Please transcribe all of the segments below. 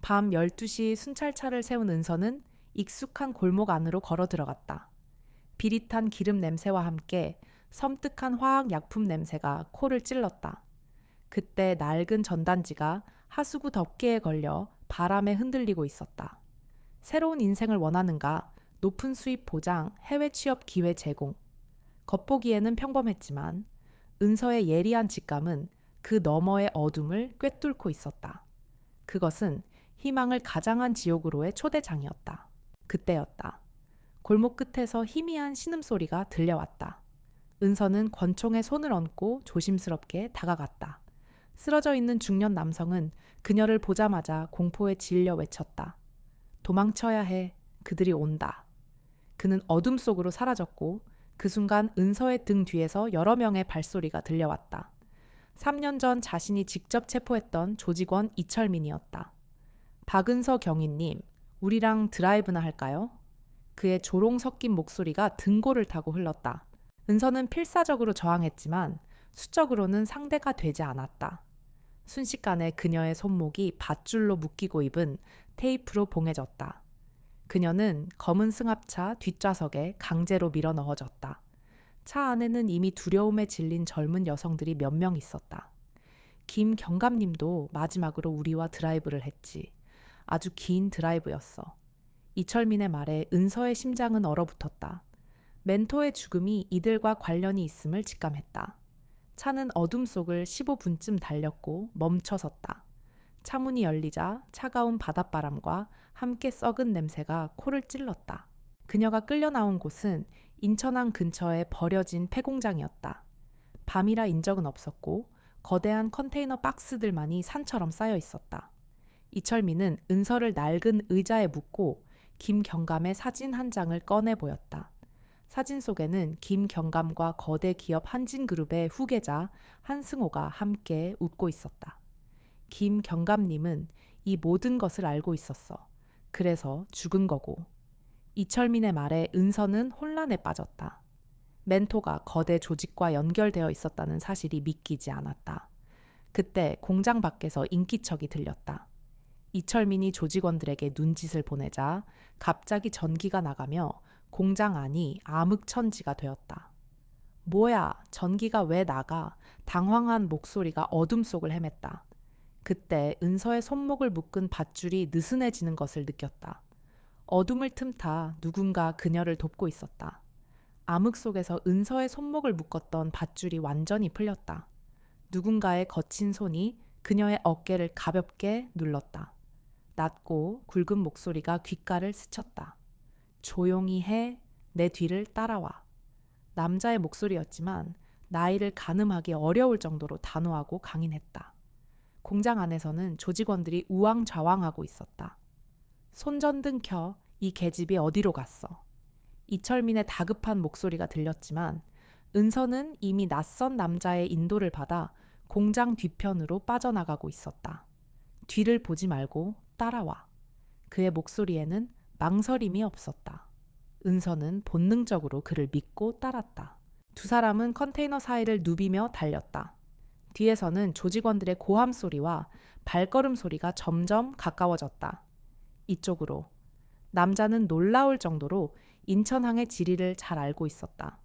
밤 12시 순찰차를 세운 은서는 익숙한 골목 안으로 걸어 들어갔다. 비릿한 기름 냄새와 함께 섬뜩한 화학 약품 냄새가 코를 찔렀다. 그때 낡은 전단지가 하수구 덮개에 걸려 바람에 흔들리고 있었다. 새로운 인생을 원하는가? 높은 수입 보장, 해외 취업 기회 제공. 겉보기에는 평범했지만 은서의 예리한 직감은 그 너머의 어둠을 꿰뚫고 있었다. 그것은 희망을 가장한 지옥으로의 초대장이었다. 그때였다. 골목 끝에서 희미한 신음소리가 들려왔다. 은서는 권총에 손을 얹고 조심스럽게 다가갔다. 쓰러져 있는 중년 남성은 그녀를 보자마자 공포에 질려 외쳤다. 도망쳐야 해. 그들이 온다. 그는 어둠 속으로 사라졌고 그 순간 은서의 등 뒤에서 여러 명의 발소리가 들려왔다. 3년 전 자신이 직접 체포했던 조직원 이철민이었다. 박은서 경위님, 우리랑 드라이브나 할까요? 그의 조롱 섞인 목소리가 등골을 타고 흘렀다. 은서는 필사적으로 저항했지만 수적으로는 상대가 되지 않았다. 순식간에 그녀의 손목이 밧줄로 묶이고 입은 테이프로 봉해졌다. 그녀는 검은 승합차 뒷좌석에 강제로 밀어 넣어졌다. 차 안에는 이미 두려움에 질린 젊은 여성들이 몇 명 있었다. 김경감님도 마지막으로 우리와 드라이브를 했지. 아주 긴 드라이브였어. 이철민의 말에 은서의 심장은 얼어붙었다. 멘토의 죽음이 이들과 관련이 있음을 직감했다. 차는 어둠 속을 15분쯤 달렸고 멈춰섰다. 차문이 열리자 차가운 바닷바람과 함께 썩은 냄새가 코를 찔렀다. 그녀가 끌려 나온 곳은 인천항 근처의 버려진 폐공장이었다. 밤이라 인적은 없었고 거대한 컨테이너 박스들만이 산처럼 쌓여 있었다. 이철민은 은서를 낡은 의자에 묻고 김경감의 사진 한 장을 꺼내 보였다. 사진 속에는 김경감과 거대 기업 한진그룹의 후계자 한승호가 함께 웃고 있었다. 김경감님은 이 모든 것을 알고 있었어. 그래서 죽은 거고. 이철민의 말에 은서는 혼란에 빠졌다. 멘토가 거대 조직과 연결되어 있었다는 사실이 믿기지 않았다. 그때 공장 밖에서 인기척이 들렸다. 이철민이 조직원들에게 눈짓을 보내자 갑자기 전기가 나가며 공장 안이 암흑천지가 되었다. 뭐야, 전기가 왜 나가? 당황한 목소리가 어둠 속을 헤맸다. 그때 은서의 손목을 묶은 밧줄이 느슨해지는 것을 느꼈다. 어둠을 틈타 누군가 그녀를 돕고 있었다. 암흑 속에서 은서의 손목을 묶었던 밧줄이 완전히 풀렸다. 누군가의 거친 손이 그녀의 어깨를 가볍게 눌렀다. 낮고 굵은 목소리가 귓가를 스쳤다. 조용히 해, 내 뒤를 따라와. 남자의 목소리였지만 나이를 가늠하기 어려울 정도로 단호하고 강인했다. 공장 안에서는 조직원들이 우왕좌왕하고 있었다. 손전등 켜, 이 계집이 어디로 갔어? 이철민의 다급한 목소리가 들렸지만 은서는 이미 낯선 남자의 인도를 받아 공장 뒤편으로 빠져나가고 있었다. 뒤를 보지 말고 따라와. 그의 목소리에는 망설임이 없었다. 은서는 본능적으로 그를 믿고 따랐다. 두 사람은 컨테이너 사이를 누비며 달렸다. 뒤에서는 조직원들의 고함 소리와 발걸음 소리가 점점 가까워졌다. 이쪽으로. 남자는 놀라울 정도로 인천항의 지리를 잘 알고 있었다.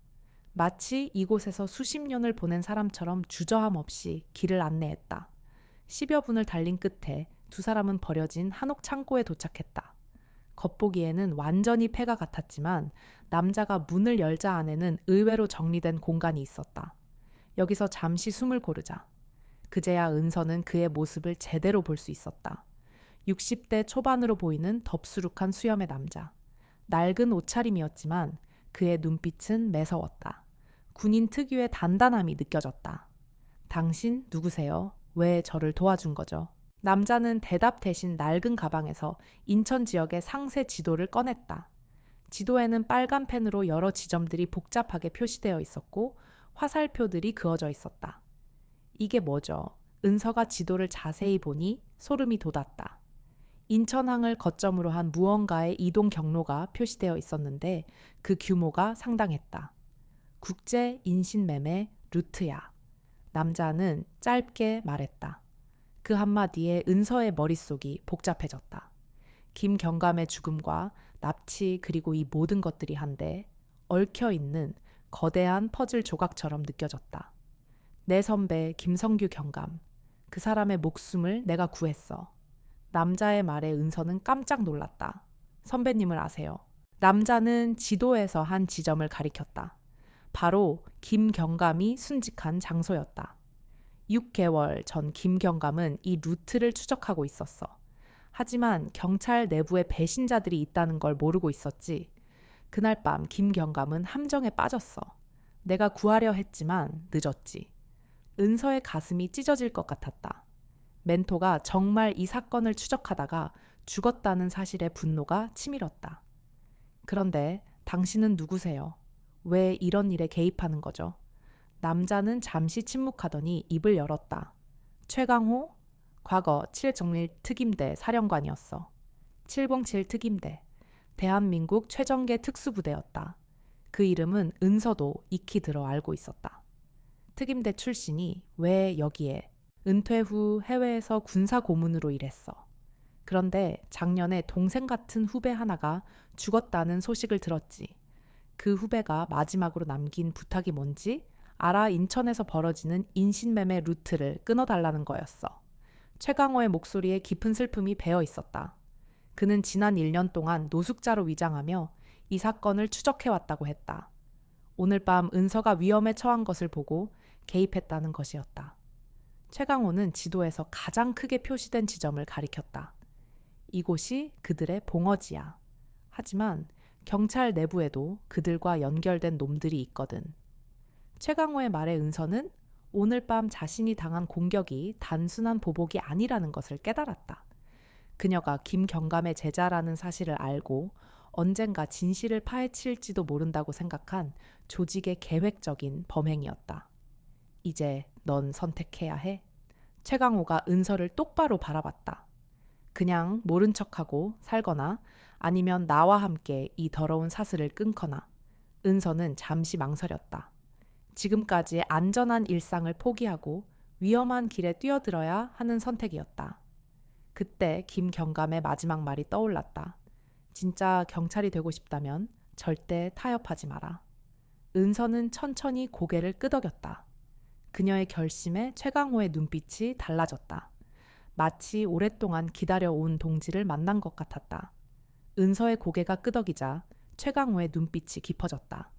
마치 이곳에서 수십 년을 보낸 사람처럼 주저함 없이 길을 안내했다. 10여 분을 달린 끝에 두 사람은 버려진 한옥 창고에 도착했다. 겉보기에는 완전히 폐가 같았지만 남자가 문을 열자 안에는 의외로 정리된 공간이 있었다. 여기서 잠시 숨을 고르자. 그제야 은서는 그의 모습을 제대로 볼 수 있었다. 60대 초반으로 보이는 덥수룩한 수염의 남자. 낡은 옷차림이었지만 그의 눈빛은 매서웠다. 군인 특유의 단단함이 느껴졌다. 당신 누구세요? 왜 저를 도와준 거죠? 남자는 대답 대신 낡은 가방에서 인천 지역의 상세 지도를 꺼냈다. 지도에는 빨간 펜으로 여러 지점들이 복잡하게 표시되어 있었고 화살표들이 그어져 있었다. 이게 뭐죠? 은서가 지도를 자세히 보니 소름이 돋았다. 인천항을 거점으로 한 무언가의 이동 경로가 표시되어 있었는데 그 규모가 상당했다. 국제 인신매매 루트야. 남자는 짧게 말했다. 그 한마디에 은서의 머릿속이 복잡해졌다. 김경감의 죽음과 납치 그리고 이 모든 것들이 한데 얽혀있는 거대한 퍼즐 조각처럼 느껴졌다. 내 선배 김성규 경감. 그 사람의 목숨을 내가 구했어. 남자의 말에 은서는 깜짝 놀랐다. 선배님을 아세요? 남자는 지도에서 한 지점을 가리켰다. 바로 김경감이 순직한 장소였다. 6개월 전 김경감은 이 루트를 추적하고 있었어. 하지만 경찰 내부에 배신자들이 있다는 걸 모르고 있었지. 그날 밤 김경감은 함정에 빠졌어. 내가 구하려 했지만 늦었지. 은서의 가슴이 찢어질 것 같았다. 멘토가 정말 이 사건을 추적하다가 죽었다는 사실에 분노가 치밀었다. 그런데 당신은 누구세요? 왜 이런 일에 개입하는 거죠? 남자는 잠시 침묵하더니 입을 열었다. 최강호? 과거 7정밀 특임대 사령관이었어. 707 특임대. 대한민국 최정계 특수부대였다. 그 이름은 은서도 익히 들어 알고 있었다. 특임대 출신이 왜 여기에? 은퇴 후 해외에서 군사 고문으로 일했어. 그런데 작년에 동생 같은 후배 하나가 죽었다는 소식을 들었지. 그 후배가 마지막으로 남긴 부탁이 뭔지 알아. 인천에서 벌어지는 인신매매 루트를 끊어달라는 거였어. 최강호의 목소리에 깊은 슬픔이 배어 있었다. 그는 지난 1년 동안 노숙자로 위장하며 이 사건을 추적해왔다고 했다. 오늘 밤 은서가 위험에 처한 것을 보고 개입했다는 것이었다. 최강호는 지도에서 가장 크게 표시된 지점을 가리켰다. 이곳이 그들의 봉어지야. 하지만 경찰 내부에도 그들과 연결된 놈들이 있거든. 최강호의 말에 은서는 오늘 밤 자신이 당한 공격이 단순한 보복이 아니라는 것을 깨달았다. 그녀가 김경감의 제자라는 사실을 알고 언젠가 진실을 파헤칠지도 모른다고 생각한 조직의 계획적인 범행이었다. 이제 넌 선택해야 해. 최강호가 은서를 똑바로 바라봤다. 그냥 모른 척하고 살거나 아니면 나와 함께 이 더러운 사슬을 끊거나. 은서는 잠시 망설였다. 지금까지의 안전한 일상을 포기하고 위험한 길에 뛰어들어야 하는 선택이었다. 그때 김경감의 마지막 말이 떠올랐다. 진짜 경찰이 되고 싶다면 절대 타협하지 마라. 은서는 천천히 고개를 끄덕였다. 그녀의 결심에 최강호의 눈빛이 달라졌다. 마치 오랫동안 기다려온 동지를 만난 것 같았다. 은서의 고개가 끄덕이자 최강호의 눈빛이 깊어졌다.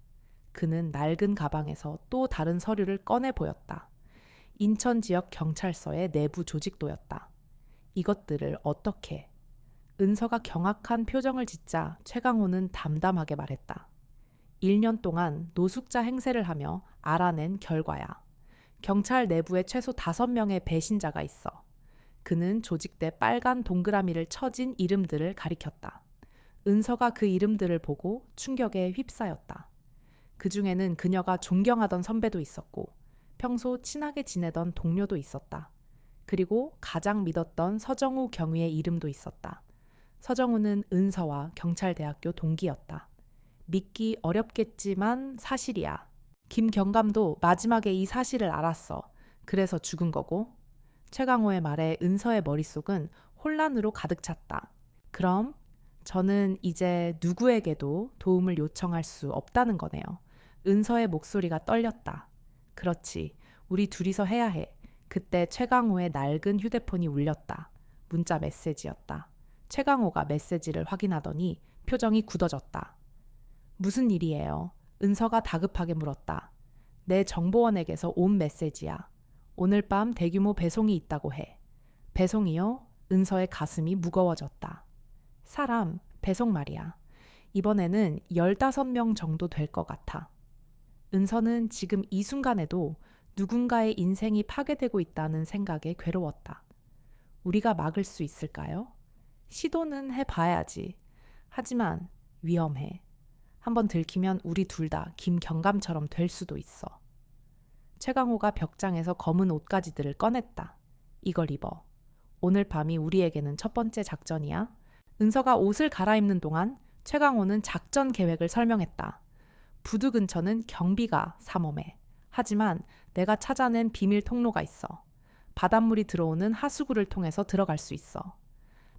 그는 낡은 가방에서 또 다른 서류를 꺼내 보였다. 인천 지역 경찰서의 내부 조직도였다. 이것들을 어떻게? 은서가 경악한 표정을 짓자 최강호는 담담하게 말했다. 1년 동안 노숙자 행세를 하며 알아낸 결과야. 경찰 내부에 최소 5명의 배신자가 있어. 그는 조직대 빨간 동그라미를 쳐진 이름들을 가리켰다. 은서가 그 이름들을 보고 충격에 휩싸였다. 그 중에는 그녀가 존경하던 선배도 있었고 평소 친하게 지내던 동료도 있었다. 그리고 가장 믿었던 서정우 경위의 이름도 있었다. 서정우는 은서와 경찰대학교 동기였다. 믿기 어렵겠지만 사실이야. 김경감도 마지막에 이 사실을 알았어. 그래서 죽은 거고. 최강호의 말에 은서의 머릿속은 혼란으로 가득 찼다. 그럼 저는 이제 누구에게도 도움을 요청할 수 없다는 거네요. 은서의 목소리가 떨렸다. 그렇지. 우리 둘이서 해야 해. 그때 최강호의 낡은 휴대폰이 울렸다. 문자 메시지였다. 최강호가 메시지를 확인하더니 표정이 굳어졌다. 무슨 일이에요? 은서가 다급하게 물었다. 내 정보원에게서 온 메시지야. 오늘 밤 대규모 배송이 있다고 해. 배송이요? 은서의 가슴이 무거워졌다. 사람, 배송 말이야. 이번에는 15명 정도 될 것 같아. 은서는 지금 이 순간에도 누군가의 인생이 파괴되고 있다는 생각에 괴로웠다. 우리가 막을 수 있을까요? 시도는 해봐야지. 하지만 위험해. 한번 들키면 우리 둘 다 김경감처럼 될 수도 있어. 최강호가 벽장에서 검은 옷가지들을 꺼냈다. 이걸 입어. 오늘 밤이 우리에게는 첫 번째 작전이야. 은서가 옷을 갈아입는 동안 최강호는 작전 계획을 설명했다. 부두 근처는 경비가 삼엄해. 하지만 내가 찾아낸 비밀 통로가 있어. 바닷물이 들어오는 하수구를 통해서 들어갈 수 있어.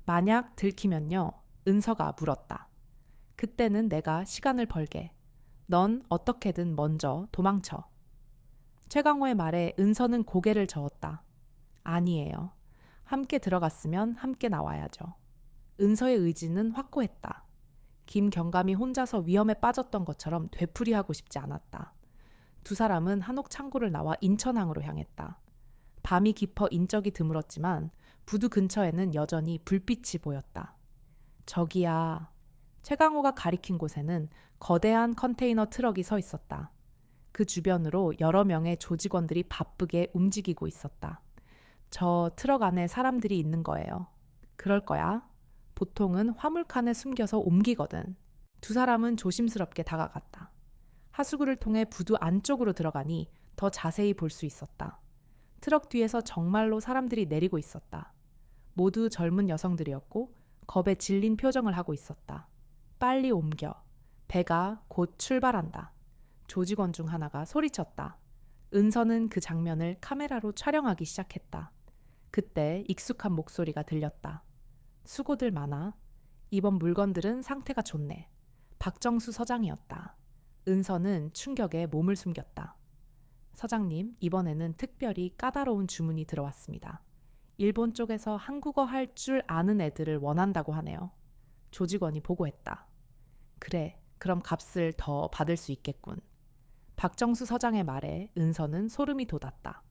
만약 들키면요, 은서가 물었다. 그때는 내가 시간을 벌게. 넌 어떻게든 먼저 도망쳐. 최강호의 말에 은서는 고개를 저었다. 아니에요. 함께 들어갔으면 함께 나와야죠. 은서의 의지는 확고했다. 김경감이 혼자서 위험에 빠졌던 것처럼 되풀이하고 싶지 않았다. 두 사람은 한옥 창고를 나와 인천항으로 향했다. 밤이 깊어 인적이 드물었지만 부두 근처에는 여전히 불빛이 보였다. 저기야. 최강호가 가리킨 곳에는 거대한 컨테이너 트럭이 서 있었다. 그 주변으로 여러 명의 조직원들이 바쁘게 움직이고 있었다. 저 트럭 안에 사람들이 있는 거예요. 그럴 거야. 보통은 화물칸에 숨겨서 옮기거든. 두 사람은 조심스럽게 다가갔다. 하수구를 통해 부두 안쪽으로 들어가니 더 자세히 볼 수 있었다. 트럭 뒤에서 정말로 사람들이 내리고 있었다. 모두 젊은 여성들이었고 겁에 질린 표정을 하고 있었다. 빨리 옮겨. 배가 곧 출발한다. 조직원 중 하나가 소리쳤다. 은서는 그 장면을 카메라로 촬영하기 시작했다. 그때 익숙한 목소리가 들렸다. 수고들 많아. 이번 물건들은 상태가 좋네. 박정수 서장이었다. 은서는 충격에 몸을 숨겼다. 서장님, 이번에는 특별히 까다로운 주문이 들어왔습니다. 일본 쪽에서 한국어 할 줄 아는 애들을 원한다고 하네요. 조직원이 보고했다. 그래, 그럼 값을 더 받을 수 있겠군. 박정수 서장의 말에 은서는 소름이 돋았다.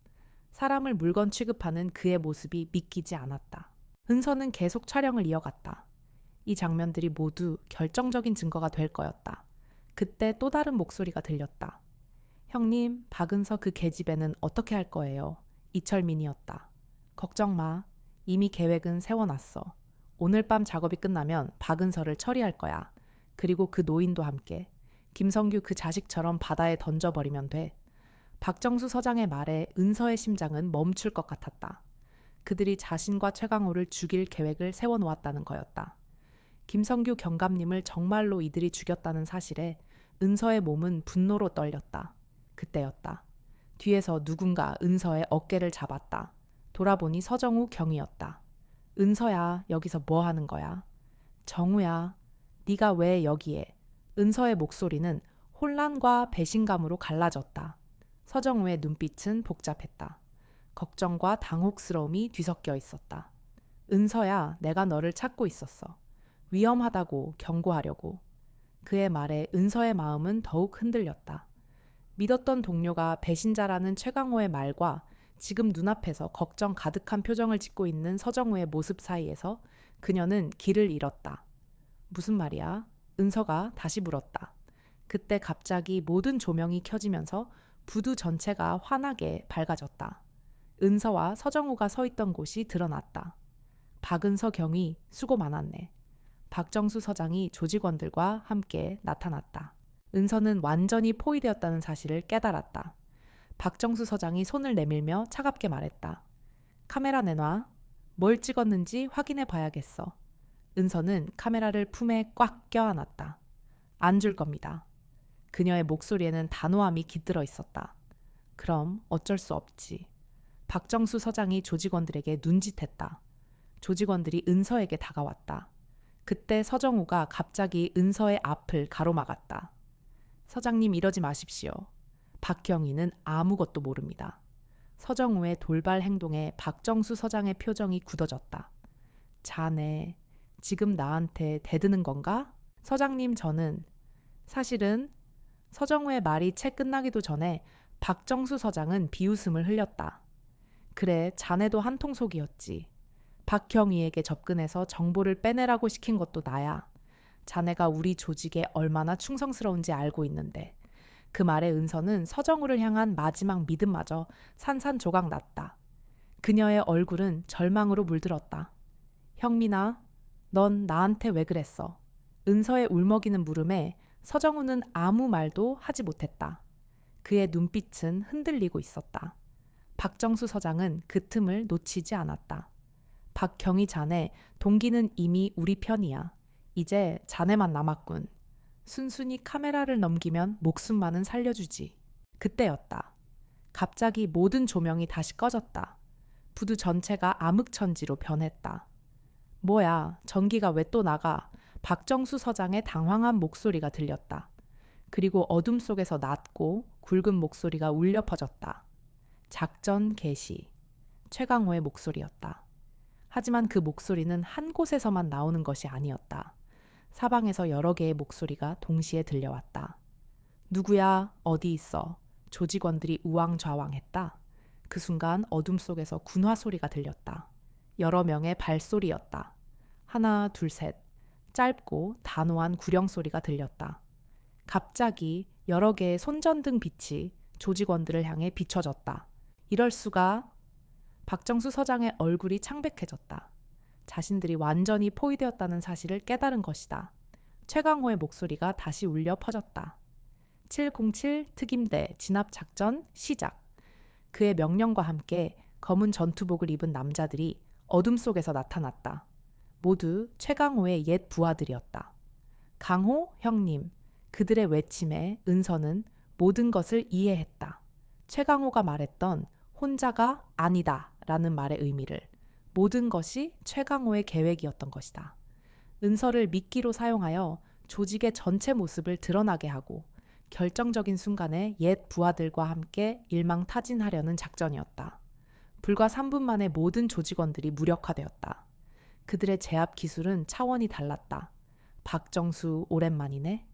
사람을 물건 취급하는 그의 모습이 믿기지 않았다. 은서는 계속 촬영을 이어갔다. 이 장면들이 모두 결정적인 증거가 될 거였다. 그때 또 다른 목소리가 들렸다. 형님, 박은서 그 계집애는 어떻게 할 거예요? 이철민이었다. 걱정 마. 이미 계획은 세워놨어. 오늘 밤 작업이 끝나면 박은서를 처리할 거야. 그리고 그 노인도 함께. 김성규 그 자식처럼 바다에 던져버리면 돼. 박정수 서장의 말에 은서의 심장은 멈출 것 같았다. 그들이 자신과 최강호를 죽일 계획을 세워놓았다는 거였다. 김성규 경감님을 정말로 이들이 죽였다는 사실에 은서의 몸은 분노로 떨렸다. 그때였다. 뒤에서 누군가 은서의 어깨를 잡았다. 돌아보니 서정우 경이었다. 은서야, 여기서 뭐 하는 거야? 정우야, 네가 왜 여기에? 은서의 목소리는 혼란과 배신감으로 갈라졌다. 서정우의 눈빛은 복잡했다. 걱정과 당혹스러움이 뒤섞여 있었다. 은서야, 내가 너를 찾고 있었어. 위험하다고 경고하려고. 그의 말에 은서의 마음은 더욱 흔들렸다. 믿었던 동료가 배신자라는 최강호의 말과 지금 눈앞에서 걱정 가득한 표정을 짓고 있는 서정우의 모습 사이에서 그녀는 길을 잃었다. 무슨 말이야? 은서가 다시 물었다. 그때 갑자기 모든 조명이 켜지면서 부두 전체가 환하게 밝아졌다. 은서와 서정우가 서 있던 곳이 드러났다. 박은서 경위 수고 많았네. 박정수 서장이 조직원들과 함께 나타났다. 은서는 완전히 포위되었다는 사실을 깨달았다. 박정수 서장이 손을 내밀며 차갑게 말했다. 카메라 내놔. 뭘 찍었는지 확인해 봐야겠어. 은서는 카메라를 품에 꽉 껴안았다. 안 줄 겁니다. 그녀의 목소리에는 단호함이 깃들어 있었다. 그럼 어쩔 수 없지. 박정수 서장이 조직원들에게 눈짓했다. 조직원들이 은서에게 다가왔다. 그때 서정우가 갑자기 은서의 앞을 가로막았다. 서장님, 이러지 마십시오. 박경희는 아무것도 모릅니다. 서정우의 돌발 행동에 박정수 서장의 표정이 굳어졌다. 자네, 지금 나한테 대드는 건가? 서장님, 저는 사실은 서정우의 말이 채 끝나기도 전에 박정수 서장은 비웃음을 흘렸다. 그래, 자네도 한통속이었지. 박경희에게 접근해서 정보를 빼내라고 시킨 것도 나야. 자네가 우리 조직에 얼마나 충성스러운지 알고 있는데. 그 말에 은서는 서정우를 향한 마지막 믿음마저 산산조각 났다. 그녀의 얼굴은 절망으로 물들었다. 형민아, 넌 나한테 왜 그랬어? 은서의 울먹이는 물음에 서정우는 아무 말도 하지 못했다. 그의 눈빛은 흔들리고 있었다. 박정수 서장은 그 틈을 놓치지 않았다. 박경희 자네, 동기는 이미 우리 편이야. 이제 자네만 남았군. 순순히 카메라를 넘기면 목숨만은 살려주지. 그때였다. 갑자기 모든 조명이 다시 꺼졌다. 부두 전체가 암흑천지로 변했다. 뭐야, 전기가 왜 또 나가? 박정수 서장의 당황한 목소리가 들렸다. 그리고 어둠 속에서 낮고 굵은 목소리가 울려 퍼졌다. 작전 개시. 최강호의 목소리였다. 하지만 그 목소리는 한 곳에서만 나오는 것이 아니었다. 사방에서 여러 개의 목소리가 동시에 들려왔다. 누구야? 어디 있어? 조직원들이 우왕좌왕했다. 그 순간 어둠 속에서 군화 소리가 들렸다. 여러 명의 발소리였다. 하나, 둘, 셋. 짧고 단호한 구령 소리가 들렸다. 갑자기 여러 개의 손전등 빛이 조직원들을 향해 비춰졌다. 이럴 수가. 박정수 서장의 얼굴이 창백해졌다. 자신들이 완전히 포위되었다는 사실을 깨달은 것이다. 최강호의 목소리가 다시 울려 퍼졌다. 707 특임대 진압작전 시작. 그의 명령과 함께 검은 전투복을 입은 남자들이 어둠 속에서 나타났다. 모두 최강호의 옛 부하들이었다. 강호 형님. 그들의 외침에 은서는 모든 것을 이해했다. 최강호가 말했던 혼자가 아니다 라는 말의 의미를, 모든 것이 최강호의 계획이었던 것이다. 은서를 미끼로 사용하여 조직의 전체 모습을 드러나게 하고 결정적인 순간에 옛 부하들과 함께 일망타진하려는 작전이었다. 불과 3분 만에 모든 조직원들이 무력화되었다. 그들의 제압 기술은 차원이 달랐다. 박정수 오랜만이네.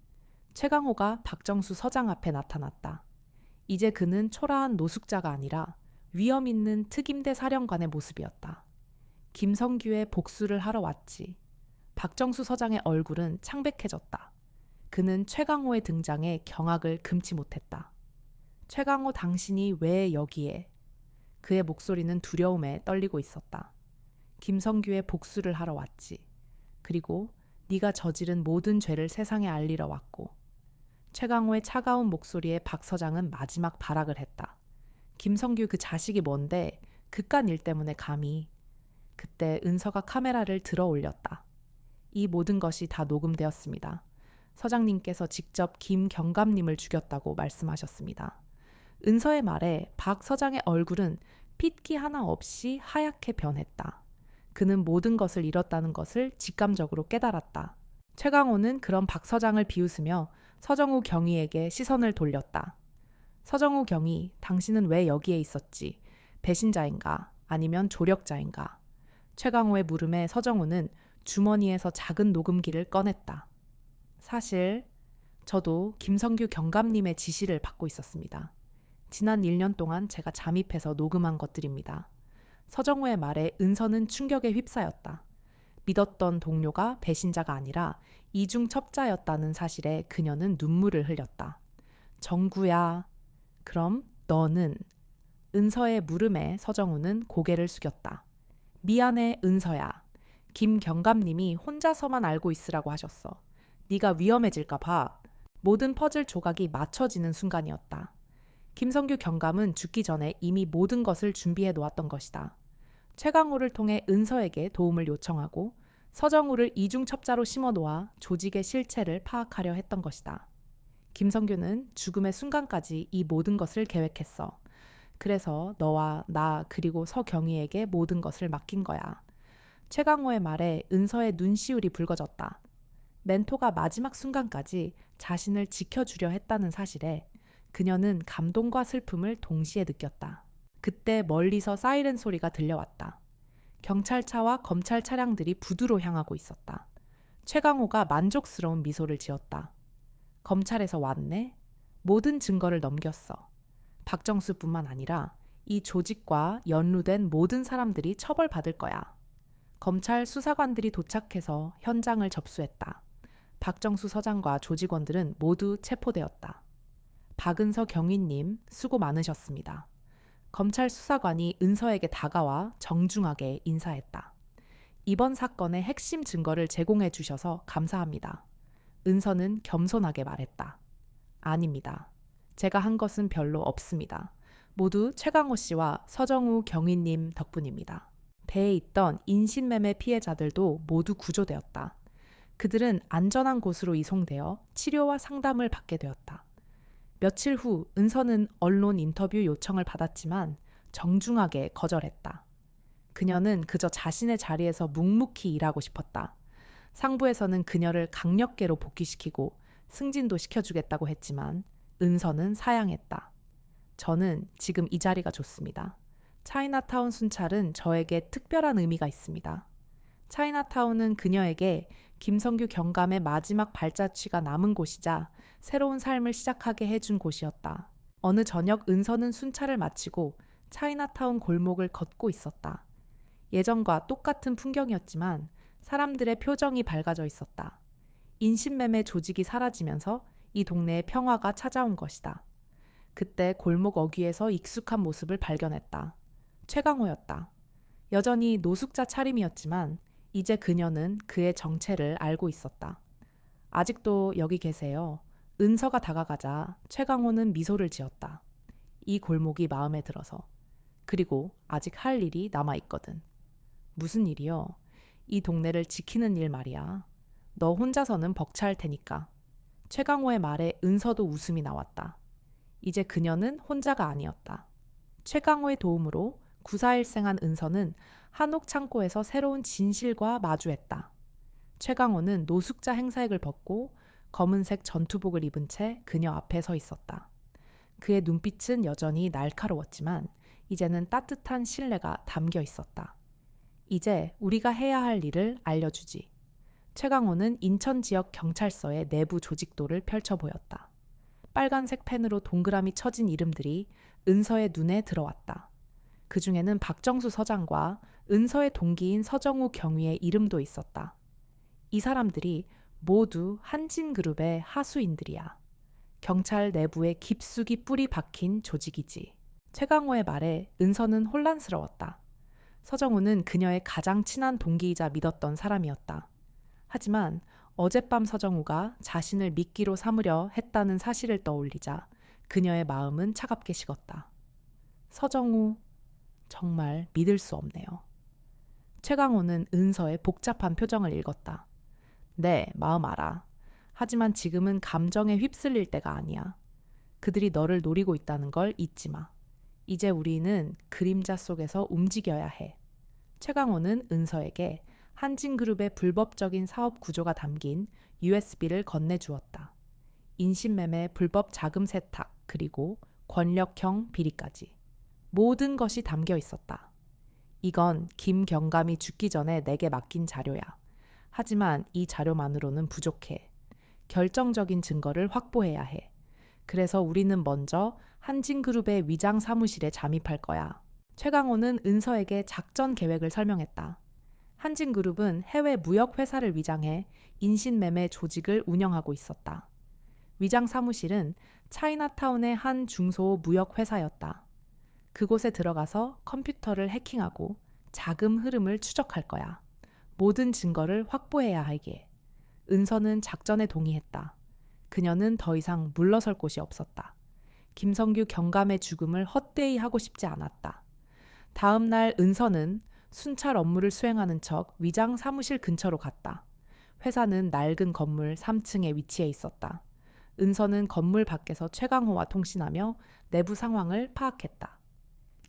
최강호가 박정수 서장 앞에 나타났다. 이제 그는 초라한 노숙자가 아니라 위험 있는 특임대 사령관의 모습이었다. 김성규의 복수를 하러 왔지. 박정수 서장의 얼굴은 창백해졌다. 그는 최강호의 등장에 경악을 금치 못했다. 최강호, 당신이 왜 여기에? 그의 목소리는 두려움에 떨리고 있었다. 김성규의 복수를 하러 왔지. 그리고 네가 저지른 모든 죄를 세상에 알리러 왔고. 최강호의 차가운 목소리에 박 서장은 마지막 발악을 했다. 김성규 그 자식이 뭔데 그깟 일 때문에 감히. 그때 은서가 카메라를 들어 올렸다. 이 모든 것이 다 녹음되었습니다. 서장님께서 직접 김경감님을 죽였다고 말씀하셨습니다. 은서의 말에 박 서장의 얼굴은 핏기 하나 없이 하얗게 변했다. 그는 모든 것을 잃었다는 것을 직감적으로 깨달았다. 최강호는 그런 박 서장을 비웃으며 서정우 경위에게 시선을 돌렸다. 서정우 경위, 당신은 왜 여기에 있었지? 배신자인가? 아니면 조력자인가? 최강호의 물음에 서정우는 주머니에서 작은 녹음기를 꺼냈다. 사실 저도 김성규 경감님의 지시를 받고 있었습니다. 지난 1년 동안 제가 잠입해서 녹음한 것들입니다. 서정우의 말에 은서는 충격에 휩싸였다. 믿었던 동료가 배신자가 아니라 이중첩자였다는 사실에 그녀는 눈물을 흘렸다. 정구야, 그럼 너는? 은서의 물음에 서정우는 고개를 숙였다. 미안해 은서야. 김경감님이 혼자서만 알고 있으라고 하셨어. 네가 위험해질까 봐. 모든 퍼즐 조각이 맞춰지는 순간이었다. 김성규 경감은 죽기 전에 이미 모든 것을 준비해 놓았던 것이다. 최강호를 통해 은서에게 도움을 요청하고 서정우를 이중첩자로 심어놓아 조직의 실체를 파악하려 했던 것이다. 김성규는 죽음의 순간까지 이 모든 것을 계획했어. 그래서 너와 나 그리고 서경희에게 모든 것을 맡긴 거야. 최강호의 말에 은서의 눈시울이 붉어졌다. 멘토가 마지막 순간까지 자신을 지켜주려 했다는 사실에 그녀는 감동과 슬픔을 동시에 느꼈다. 그때 멀리서 사이렌 소리가 들려왔다. 경찰차와 검찰 차량들이 부두로 향하고 있었다. 최강호가 만족스러운 미소를 지었다. 검찰에서 왔네? 모든 증거를 넘겼어. 박정수뿐만 아니라 이 조직과 연루된 모든 사람들이 처벌받을 거야. 검찰 수사관들이 도착해서 현장을 접수했다. 박정수 서장과 조직원들은 모두 체포되었다. 박은서 경위님 수고 많으셨습니다. 검찰 수사관이 은서에게 다가와 정중하게 인사했다. 이번 사건의 핵심 증거를 제공해 주셔서 감사합니다. 은서는 겸손하게 말했다. 아닙니다. 제가 한 것은 별로 없습니다. 모두 최강호 씨와 서정우 경위님 덕분입니다. 배에 있던 인신매매 피해자들도 모두 구조되었다. 그들은 안전한 곳으로 이송되어 치료와 상담을 받게 되었다. 며칠 후 은서는 언론 인터뷰 요청을 받았지만 정중하게 거절했다. 그녀는 그저 자신의 자리에서 묵묵히 일하고 싶었다. 상부에서는 그녀를 강력계로 복귀시키고 승진도 시켜주겠다고 했지만 은서는 사양했다. 저는 지금 이 자리가 좋습니다. 차이나타운 순찰은 저에게 특별한 의미가 있습니다. 차이나타운은 그녀에게 김성규 경감의 마지막 발자취가 남은 곳이자 새로운 삶을 시작하게 해준 곳이었다. 어느 저녁 은서는 순찰을 마치고 차이나타운 골목을 걷고 있었다. 예전과 똑같은 풍경이었지만 사람들의 표정이 밝아져 있었다. 인신매매 조직이 사라지면서 이 동네에 평화가 찾아온 것이다. 그때 골목 어귀에서 익숙한 모습을 발견했다. 최강호였다. 여전히 노숙자 차림이었지만 이제 그녀는 그의 정체를 알고 있었다. 아직도 여기 계세요. 은서가 다가가자 최강호는 미소를 지었다. 이 골목이 마음에 들어서. 그리고 아직 할 일이 남아있거든. 무슨 일이요? 이 동네를 지키는 일 말이야. 너 혼자서는 벅차할 테니까. 최강호의 말에 은서도 웃음이 나왔다. 이제 그녀는 혼자가 아니었다. 최강호의 도움으로 구사일생한 은서는 한옥 창고에서 새로운 진실과 마주했다. 최강호는 노숙자 행사액을 벗고 검은색 전투복을 입은 채 그녀 앞에 서 있었다. 그의 눈빛은 여전히 날카로웠지만 이제는 따뜻한 신뢰가 담겨 있었다. 이제 우리가 해야 할 일을 알려주지. 최강호는 인천 지역 경찰서의 내부 조직도를 펼쳐 보였다. 빨간색 펜으로 동그라미 쳐진 이름들이 은서의 눈에 들어왔다. 그 중에는 박정수 서장과 은서의 동기인 서정우 경위의 이름도 있었다. 이 사람들이 모두 한진그룹의 하수인들이야. 경찰 내부에 깊숙이 뿌리 박힌 조직이지. 최강호의 말에 은서는 혼란스러웠다. 서정우는 그녀의 가장 친한 동기이자 믿었던 사람이었다. 하지만 어젯밤 서정우가 자신을 미끼로 삼으려 했다는 사실을 떠올리자 그녀의 마음은 차갑게 식었다. 서정우, 정말 믿을 수 없네요. 최강호는 은서의 복잡한 표정을 읽었다. 네, 마음 알아. 하지만 지금은 감정에 휩쓸릴 때가 아니야. 그들이 너를 노리고 있다는 걸 잊지 마. 이제 우리는 그림자 속에서 움직여야 해. 최강호는 은서에게 한진그룹의 불법적인 사업 구조가 담긴 USB를 건네주었다. 인신매매 불법 자금 세탁 그리고 권력형 비리까지. 모든 것이 담겨 있었다. 이건 김 경감이 죽기 전에 내게 맡긴 자료야. 하지만 이 자료만으로는 부족해. 결정적인 증거를 확보해야 해. 그래서 우리는 먼저 한진그룹의 위장 사무실에 잠입할 거야. 최강호는 은서에게 작전 계획을 설명했다. 한진그룹은 해외 무역회사를 위장해 인신매매 조직을 운영하고 있었다. 위장 사무실은 차이나타운의 한 중소 무역회사였다. 그곳에 들어가서 컴퓨터를 해킹하고 자금 흐름을 추적할 거야. 모든 증거를 확보해야 하기에. 은서는 작전에 동의했다. 그녀는 더 이상 물러설 곳이 없었다. 김성규 경감의 죽음을 헛되이 하고 싶지 않았다. 다음 날 은서는 순찰 업무를 수행하는 척 위장 사무실 근처로 갔다. 회사는 낡은 건물 3층에 위치해 있었다. 은서는 건물 밖에서 최강호와 통신하며 내부 상황을 파악했다.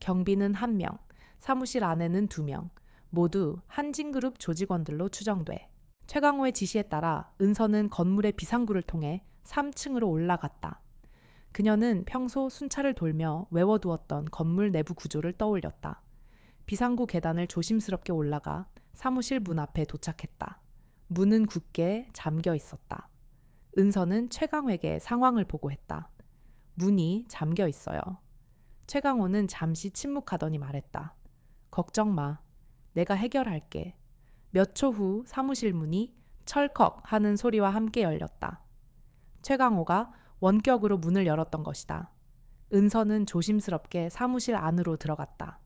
경비는 1명, 사무실 안에는 2명, 모두 한진그룹 조직원들로 추정돼. 최강호의 지시에 따라 은서는 건물의 비상구를 통해 3층으로 올라갔다. 그녀는 평소 순찰을 돌며 외워두었던 건물 내부 구조를 떠올렸다. 비상구 계단을 조심스럽게 올라가 사무실 문 앞에 도착했다. 문은 굳게 잠겨 있었다. 은서는 최강호에게 상황을 보고했다. 문이 잠겨 있어요. 최강호는 잠시 침묵하더니 말했다. 걱정 마. 내가 해결할게. 몇 초 후 사무실 문이 철컥 하는 소리와 함께 열렸다. 최강호가 원격으로 문을 열었던 것이다. 은서는 조심스럽게 사무실 안으로 들어갔다.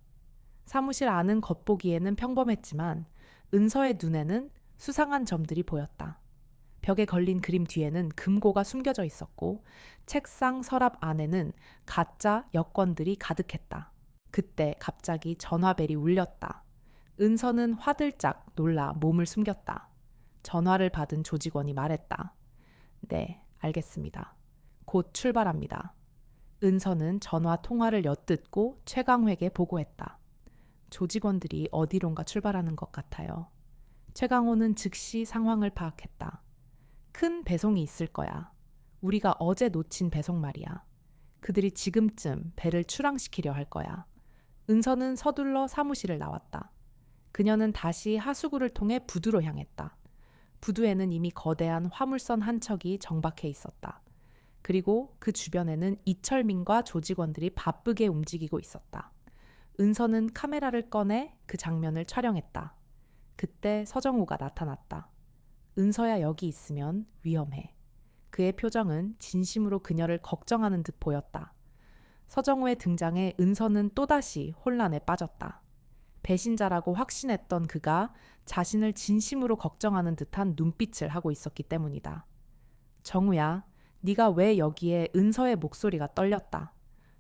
사무실 안은 겉보기에는 평범했지만 은서의 눈에는 수상한 점들이 보였다. 벽에 걸린 그림 뒤에는 금고가 숨겨져 있었고 책상 서랍 안에는 가짜 여권들이 가득했다. 그때 갑자기 전화벨이 울렸다. 은서는 화들짝 놀라 몸을 숨겼다. 전화를 받은 조직원이 말했다. 네, 알겠습니다. 곧 출발합니다. 은서는 전화 통화를 엿듣고 최강호에게 보고했다. 조직원들이 어디론가 출발하는 것 같아요. 최강호는 즉시 상황을 파악했다. 큰 배송이 있을 거야. 우리가 어제 놓친 배송 말이야. 그들이 지금쯤 배를 출항시키려 할 거야. 은서는 서둘러 사무실을 나왔다. 그녀는 다시 하수구를 통해 부두로 향했다. 부두에는 이미 거대한 화물선 한 척이 정박해 있었다. 그리고 그 주변에는 이철민과 조직원들이 바쁘게 움직이고 있었다. 은서는 카메라를 꺼내 그 장면을 촬영했다. 그때 서정우가 나타났다. 은서야, 여기 있으면 위험해. 그의 표정은 진심으로 그녀를 걱정하는 듯 보였다. 서정우의 등장에 은서는 또다시 혼란에 빠졌다. 배신자라고 확신했던 그가 자신을 진심으로 걱정하는 듯한 눈빛을 하고 있었기 때문이다. 정우야, 네가 왜 여기에? 은서의 목소리가 떨렸다.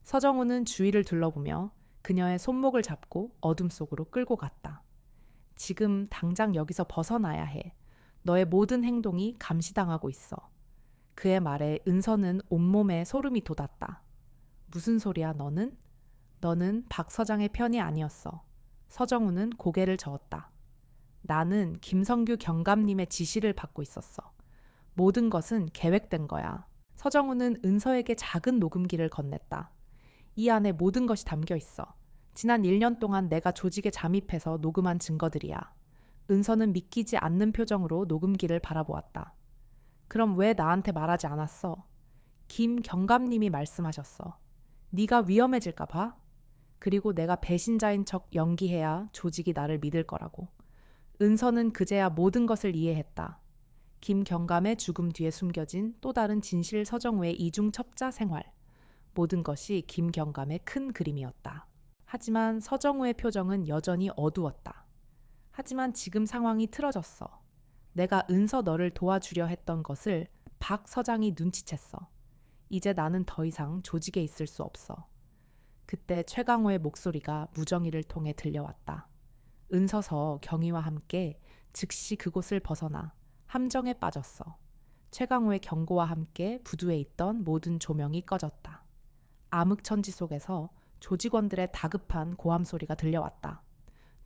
서정우는 주위를 둘러보며 그녀의 손목을 잡고 어둠 속으로 끌고 갔다. 지금 당장 여기서 벗어나야 해. 너의 모든 행동이 감시당하고 있어. 그의 말에 은서는 온몸에 소름이 돋았다. 무슨 소리야, 너는? 너는 박 서장의 편이 아니었어. 서정우는 고개를 저었다. 나는 김성규 경감님의 지시를 받고 있었어. 모든 것은 계획된 거야. 서정우는 은서에게 작은 녹음기를 건넸다. 이 안에 모든 것이 담겨 있어. 지난 1년 동안 내가 조직에 잠입해서 녹음한 증거들이야. 은서는 믿기지 않는 표정으로 녹음기를 바라보았다. 그럼 왜 나한테 말하지 않았어? 김 경감님이 말씀하셨어. 네가 위험해질까 봐? 그리고 내가 배신자인 척 연기해야 조직이 나를 믿을 거라고. 은서는 그제야 모든 것을 이해했다. 김 경감의 죽음 뒤에 숨겨진 또 다른 진실 서정우의 이중첩자 생활. 모든 것이 김 경감의 큰 그림이었다. 하지만 서정우의 표정은 여전히 어두웠다. 하지만 지금 상황이 틀어졌어. 내가 은서 너를 도와주려 했던 것을 박 서장이 눈치챘어. 이제 나는 더 이상 조직에 있을 수 없어. 그때 최강호의 목소리가 무정이를 통해 들려왔다. 은서서 경위와 함께 즉시 그곳을 벗어나 함정에 빠졌어. 최강호의 경고와 함께 부두에 있던 모든 조명이 꺼졌다. 암흑천지 속에서 조직원들의 다급한 고함 소리가 들려왔다.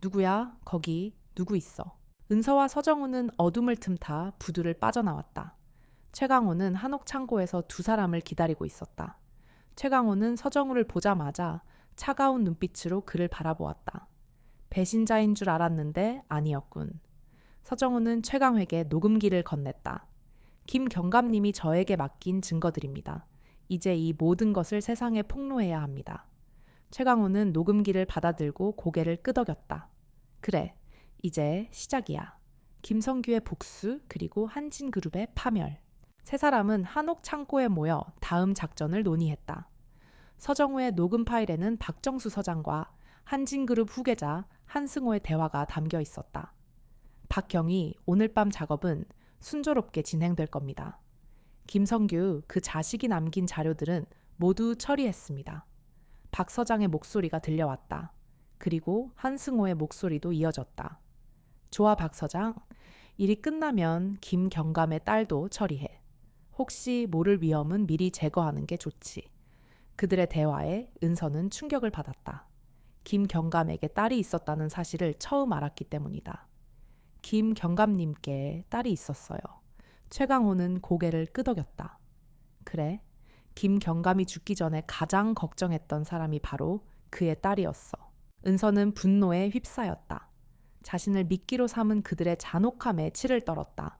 누구야? 거기 누구 있어? 은서와 서정우는 어둠을 틈타 부두를 빠져나왔다. 최강호는 한옥 창고에서 두 사람을 기다리고 있었다. 최강호는 서정우를 보자마자 차가운 눈빛으로 그를 바라보았다. 배신자인 줄 알았는데 아니었군. 서정우는 최강호에게 녹음기를 건넸다. 김 경감님이 저에게 맡긴 증거들입니다. 이제 이 모든 것을 세상에 폭로해야 합니다. 최강호는 녹음기를 받아들고 고개를 끄덕였다. 그래, 이제 시작이야. 김성규의 복수 그리고 한진그룹의 파멸. 세 사람은 한옥 창고에 모여 다음 작전을 논의했다. 서정우의 녹음 파일에는 박정수 서장과 한진그룹 후계자 한승호의 대화가 담겨 있었다. 박경희, 오늘 밤 작업은 순조롭게 진행될 겁니다. 김성규, 그 자식이 남긴 자료들은 모두 처리했습니다. 박 서장의 목소리가 들려왔다. 그리고 한승호의 목소리도 이어졌다. 좋아, 박 서장. 일이 끝나면 김 경감의 딸도 처리해. 혹시 모를 위험은 미리 제거하는 게 좋지. 그들의 대화에 은서는 충격을 받았다. 김 경감에게 딸이 있었다는 사실을 처음 알았기 때문이다. 김 경감님께 딸이 있었어요. 최강호는 고개를 끄덕였다. 그래, 김 경감이 죽기 전에 가장 걱정했던 사람이 바로 그의 딸이었어. 은서는 분노에 휩싸였다. 자신을 미끼로 삼은 그들의 잔혹함에 치를 떨었다.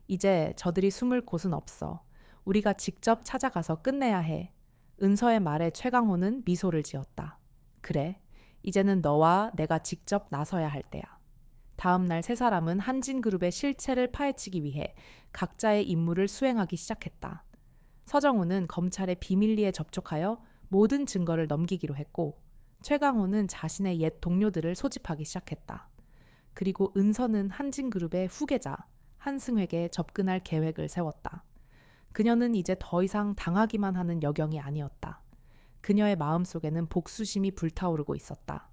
이제 저들이 숨을 곳은 없어. 우리가 직접 찾아가서 끝내야 해. 은서의 말에 최강호는 미소를 지었다. 그래, 이제는 너와 내가 직접 나서야 할 때야. 다음 날 세 사람은 한진그룹의 실체를 파헤치기 위해 각자의 임무를 수행하기 시작했다. 서정우는 검찰의 비밀리에 접촉하여 모든 증거를 넘기기로 했고, 최강호는 자신의 옛 동료들을 소집하기 시작했다. 그리고 은서는 한진그룹의 후계자 한승회에게 접근할 계획을 세웠다. 그녀는 이제 더 이상 당하기만 하는 여경이 아니었다. 그녀의 마음속에는 복수심이 불타오르고 있었다.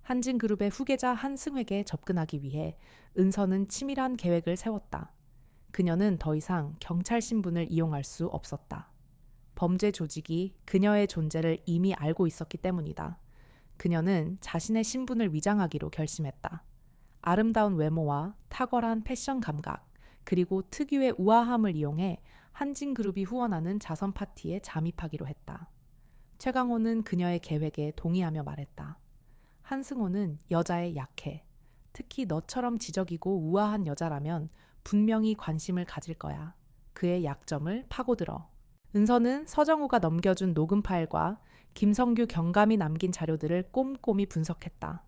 한진그룹의 후계자 한승회에게 접근하기 위해 은서는 치밀한 계획을 세웠다. 그녀는 더 이상 경찰 신분을 이용할 수 없었다. 범죄 조직이 그녀의 존재를 이미 알고 있었기 때문이다. 그녀는 자신의 신분을 위장하기로 결심했다. 아름다운 외모와 탁월한 패션 감각, 그리고 특유의 우아함을 이용해 한진그룹이 후원하는 자선 파티에 잠입하기로 했다. 최강호는 그녀의 계획에 동의하며 말했다. 한승호는 여자에 약해. 특히 너처럼 지적이고 우아한 여자라면 분명히 관심을 가질 거야. 그의 약점을 파고들어. 은서는 서정우가 넘겨준 녹음 파일과 김성규 경감이 남긴 자료들을 꼼꼼히 분석했다.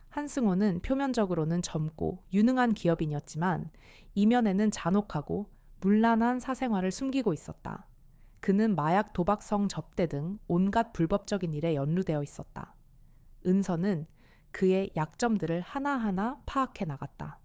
한승호는 표면적으로는 젊고 유능한 기업인이었지만 이면에는 잔혹하고 문란한 사생활을 숨기고 있었다. 그는 마약 도박성 접대 등 온갖 불법적인 일에 연루되어 있었다. 은서는 그의 약점들을 하나하나 파악해 나갔다.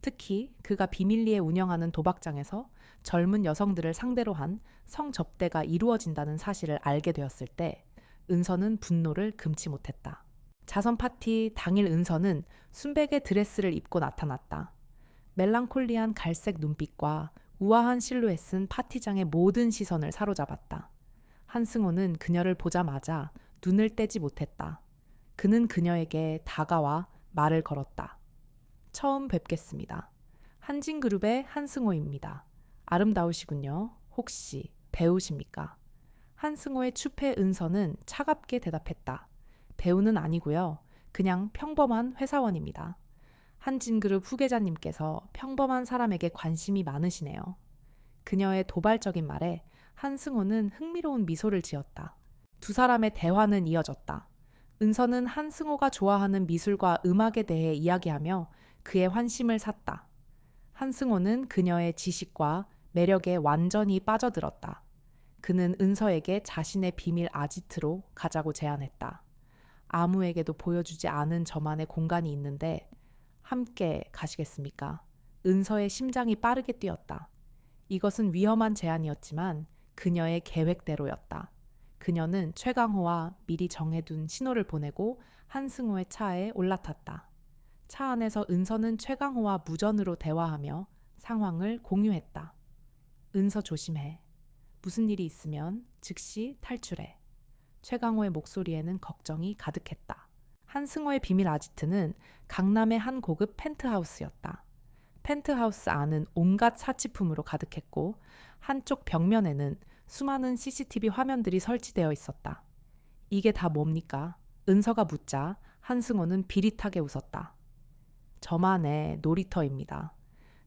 특히 그가 비밀리에 운영하는 도박장에서 젊은 여성들을 상대로 한 성접대가 이루어진다는 사실을 알게 되었을 때 은서는 분노를 금치 못했다. 자선 파티 당일 은서는 순백의 드레스를 입고 나타났다. 멜랑콜리한 갈색 눈빛과 우아한 실루엣은 파티장의 모든 시선을 사로잡았다. 한승호는 그녀를 보자마자 눈을 떼지 못했다. 그는 그녀에게 다가와 말을 걸었다. 처음 뵙겠습니다. 한진그룹의 한승호입니다. 아름다우시군요. 혹시 배우십니까? 한승호의 추패 은서는 차갑게 대답했다. 배우는 아니고요. 그냥 평범한 회사원입니다. 한진그룹 후계자님께서 평범한 사람에게 관심이 많으시네요. 그녀의 도발적인 말에 한승호는 흥미로운 미소를 지었다. 두 사람의 대화는 이어졌다. 은서는 한승호가 좋아하는 미술과 음악에 대해 이야기하며 그의 환심을 샀다. 한승호는 그녀의 지식과 매력에 완전히 빠져들었다. 그는 은서에게 자신의 비밀 아지트로 가자고 제안했다. 아무에게도 보여주지 않은 저만의 공간이 있는데 함께 가시겠습니까? 은서의 심장이 빠르게 뛰었다. 이것은 위험한 제안이었지만 그녀의 계획대로였다. 그녀는 최강호와 미리 정해둔 신호를 보내고 한승호의 차에 올라탔다. 차 안에서 은서는 최강호와 무전으로 대화하며 상황을 공유했다. 은서 조심해. 무슨 일이 있으면 즉시 탈출해. 최강호의 목소리에는 걱정이 가득했다. 한승호의 비밀 아지트는 강남의 한 고급 펜트하우스였다. 펜트하우스 안은 온갖 사치품으로 가득했고 한쪽 벽면에는 수많은 CCTV 화면들이 설치되어 있었다. 이게 다 뭡니까? 은서가 묻자 한승호는 비릿하게 웃었다. 저만의 놀이터입니다.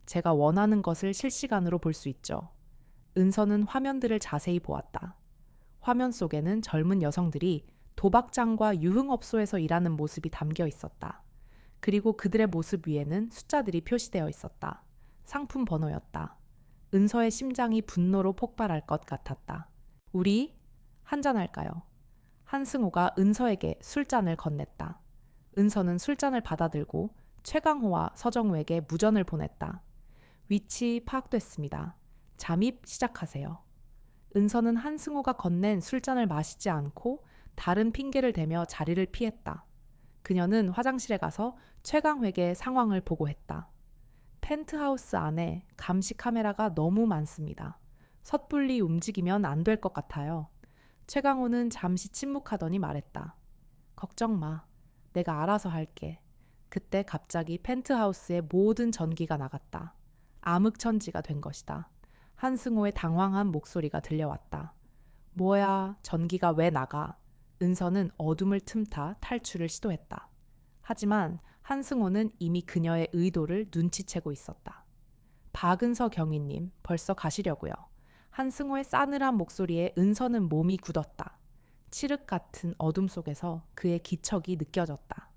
제가 원하는 것을 실시간으로 볼 수 있죠. 은서는 화면들을 자세히 보았다. 화면 속에는 젊은 여성들이 도박장과 유흥업소에서 일하는 모습이 담겨 있었다. 그리고 그들의 모습 위에는 숫자들이 표시되어 있었다. 상품 번호였다. 은서의 심장이 분노로 폭발할 것 같았다. 우리 한잔할까요? 한승호가 은서에게 술잔을 건넸다. 은서는 술잔을 받아들고 최강호와 서정우에게 무전을 보냈다. 위치 파악됐습니다. 잠입 시작하세요. 은서는 한승호가 건넨 술잔을 마시지 않고 다른 핑계를 대며 자리를 피했다. 그녀는 화장실에 가서 최강호에게 상황을 보고했다. 펜트하우스 안에 감시 카메라가 너무 많습니다. 섣불리 움직이면 안 될 것 같아요. 최강호는 잠시 침묵하더니 말했다. 걱정 마. 내가 알아서 할게. 그때 갑자기 펜트하우스의 모든 전기가 나갔다. 암흑천지가 된 것이다. 한승호의 당황한 목소리가 들려왔다. 뭐야, 전기가 왜 나가? 은서는 어둠을 틈타 탈출을 시도했다. 하지만 한승호는 이미 그녀의 의도를 눈치채고 있었다. 박은서 경위님, 벌써 가시려고요. 한승호의 싸늘한 목소리에 은서는 몸이 굳었다. 칠흑 같은 어둠 속에서 그의 기척이 느껴졌다.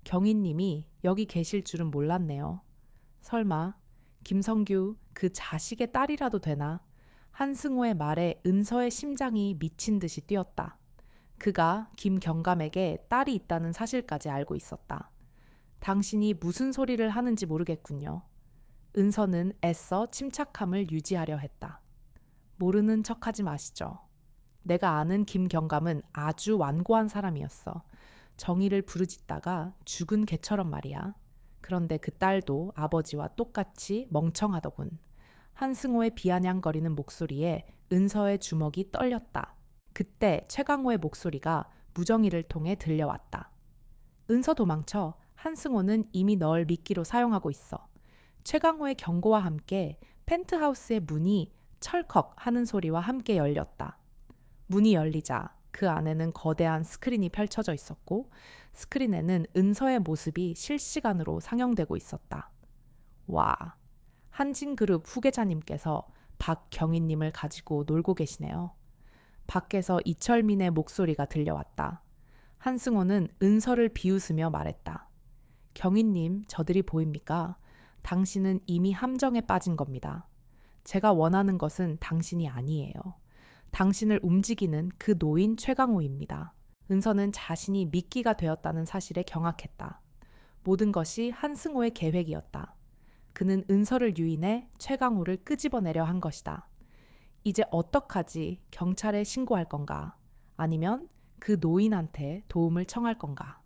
경위님이 여기 계실 줄은 몰랐네요. 설마 김성규 그 자식의 딸이라도 되나? 한승호의 말에 은서의 심장이 미친 듯이 뛰었다. 그가 김경감에게 딸이 있다는 사실까지 알고 있었다. 당신이 무슨 소리를 하는지 모르겠군요. 은서는 애써 침착함을 유지하려 했다. 모르는 척하지 마시죠. 내가 아는 김경감은 아주 완고한 사람이었어. 정의를 부르짖다가 죽은 개처럼 말이야. 그런데 그 딸도 아버지와 똑같이 멍청하더군. 한승호의 비아냥거리는 목소리에 은서의 주먹이 떨렸다. 그때 최강호의 목소리가 무정이를 통해 들려왔다. 은서 도망쳐. 한승호는 이미 널 미끼로 사용하고 있어. 최강호의 경고와 함께 펜트하우스의 문이 철컥 하는 소리와 함께 열렸다. 문이 열리자 그 안에는 거대한 스크린이 펼쳐져 있었고 스크린에는 은서의 모습이 실시간으로 상영되고 있었다. 와, 한진그룹 후계자님께서 박경희님을 가지고 놀고 계시네요. 밖에서 이철민의 목소리가 들려왔다. 한승호는 은서를 비웃으며 말했다. 경희님, 저들이 보입니까? 당신은 이미 함정에 빠진 겁니다. 제가 원하는 것은 당신이 아니에요. 당신을 움직이는 그 노인 최강호입니다. 은서는 자신이 미끼가 되었다는 사실에 경악했다. 모든 것이 한승호의 계획이었다. 그는 은서를 유인해 최강호를 끄집어내려 한 것이다. 이제 어떡하지? 경찰에 신고할 건가? 아니면 그 노인한테 도움을 청할 건가?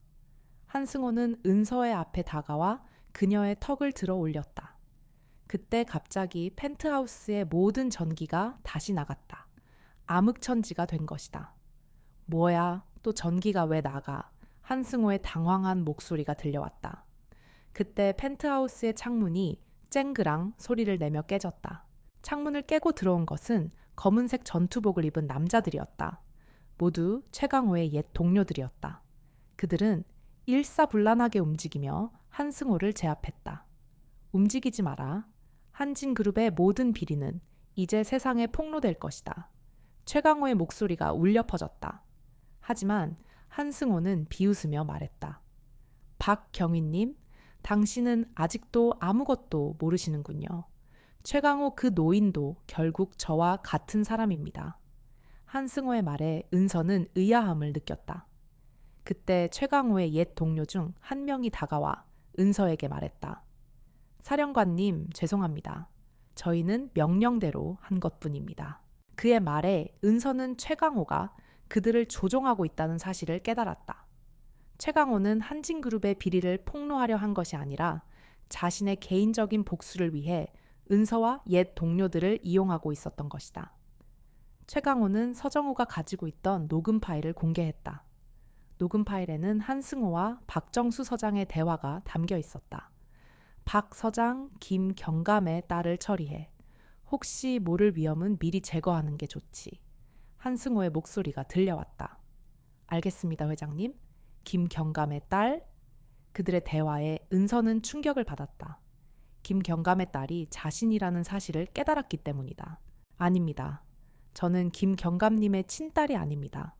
한승호는 은서의 앞에 다가와 그녀의 턱을 들어 올렸다. 그때 갑자기 펜트하우스의 모든 전기가 다시 나갔다. 암흑천지가 된 것이다. 뭐야, 또 전기가 왜 나가? 한승호의 당황한 목소리가 들려왔다. 그때 펜트하우스의 창문이 쨍그랑 소리를 내며 깨졌다. 창문을 깨고 들어온 것은 검은색 전투복을 입은 남자들이었다. 모두 최강호의 옛 동료들이었다. 그들은 일사불란하게 움직이며 한승호를 제압했다. 움직이지 마라. 한진그룹의 모든 비리는 이제 세상에 폭로될 것이다. 최강호의 목소리가 울려 퍼졌다. 하지만 한승호는 비웃으며 말했다. 박경희님, 당신은 아직도 아무것도 모르시는군요. 최강호 그 노인도 결국 저와 같은 사람입니다. 한승호의 말에 은서는 의아함을 느꼈다. 그때 최강호의 옛 동료 중 한 명이 다가와 은서에게 말했다. 사령관님, 죄송합니다. 저희는 명령대로 한 것뿐입니다. 그의 말에 은서는 최강호가 그들을 조종하고 있다는 사실을 깨달았다. 최강호는 한진그룹의 비리를 폭로하려 한 것이 아니라 자신의 개인적인 복수를 위해 은서와 옛 동료들을 이용하고 있었던 것이다. 최강호는 서정우가 가지고 있던 녹음 파일을 공개했다. 녹음 파일에는 한승호와 박정수 서장의 대화가 담겨 있었다. 박 서장, 김경감의 딸을 처리해. 혹시 모를 위험은 미리 제거하는 게 좋지. 한승호의 목소리가 들려왔다. 알겠습니다, 회장님. 김경감의 딸. 그들의 대화에 은서는 충격을 받았다. 김경감의 딸이 자신이라는 사실을 깨달았기 때문이다. 아닙니다. 저는 김경감님의 친딸이 아닙니다.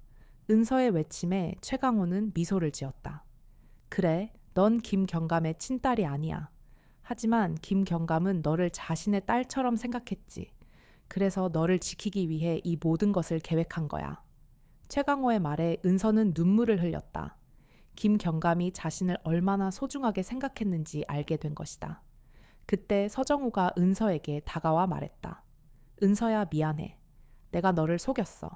은서의 외침에 최강호는 미소를 지었다. 그래, 넌 김경감의 친딸이 아니야. 하지만 김경감은 너를 자신의 딸처럼 생각했지. 그래서 너를 지키기 위해 이 모든 것을 계획한 거야. 최강호의 말에 은서는 눈물을 흘렸다. 김경감이 자신을 얼마나 소중하게 생각했는지 알게 된 것이다. 그때 서정우가 은서에게 다가와 말했다. 은서야, 미안해. 내가 너를 속였어.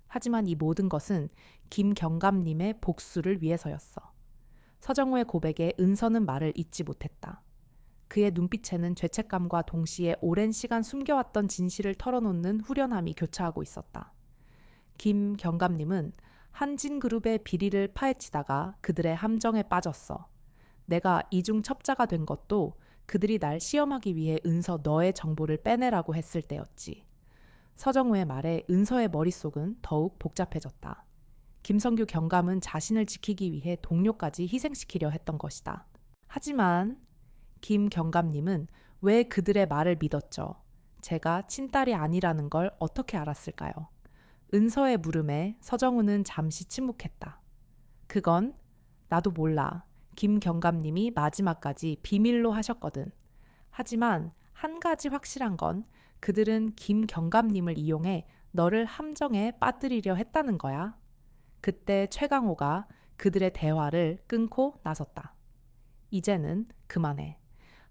하지만 이 모든 것은 김경감님의 복수를 위해서였어. 서정우의 고백에 은서는 말을 잇지 못했다. 그의 눈빛에는 죄책감과 동시에 오랜 시간 숨겨왔던 진실을 털어놓는 후련함이 교차하고 있었다. 김경감님은 한진그룹의 비리를 파헤치다가 그들의 함정에 빠졌어. 내가 이중 첩자가 된 것도 그들이 날 시험하기 위해 은서 너의 정보를 빼내라고 했을 때였지. 서정우의 말에 은서의 머릿속은 더욱 복잡해졌다. 김성규 경감은 자신을 지키기 위해 동료까지 희생시키려 했던 것이다. 하지만 김 경감님은 왜 그들의 말을 믿었죠? 제가 친딸이 아니라는 걸 어떻게 알았을까요? 은서의 물음에 서정우는 잠시 침묵했다. 그건 나도 몰라. 김 경감님이 마지막까지 비밀로 하셨거든. 하지만 한 가지 확실한 건 그들은 김 경감님을 이용해 너를 함정에 빠뜨리려 했다는 거야. 그때 최강호가 그들의 대화를 끊고 나섰다. 이제는 그만해.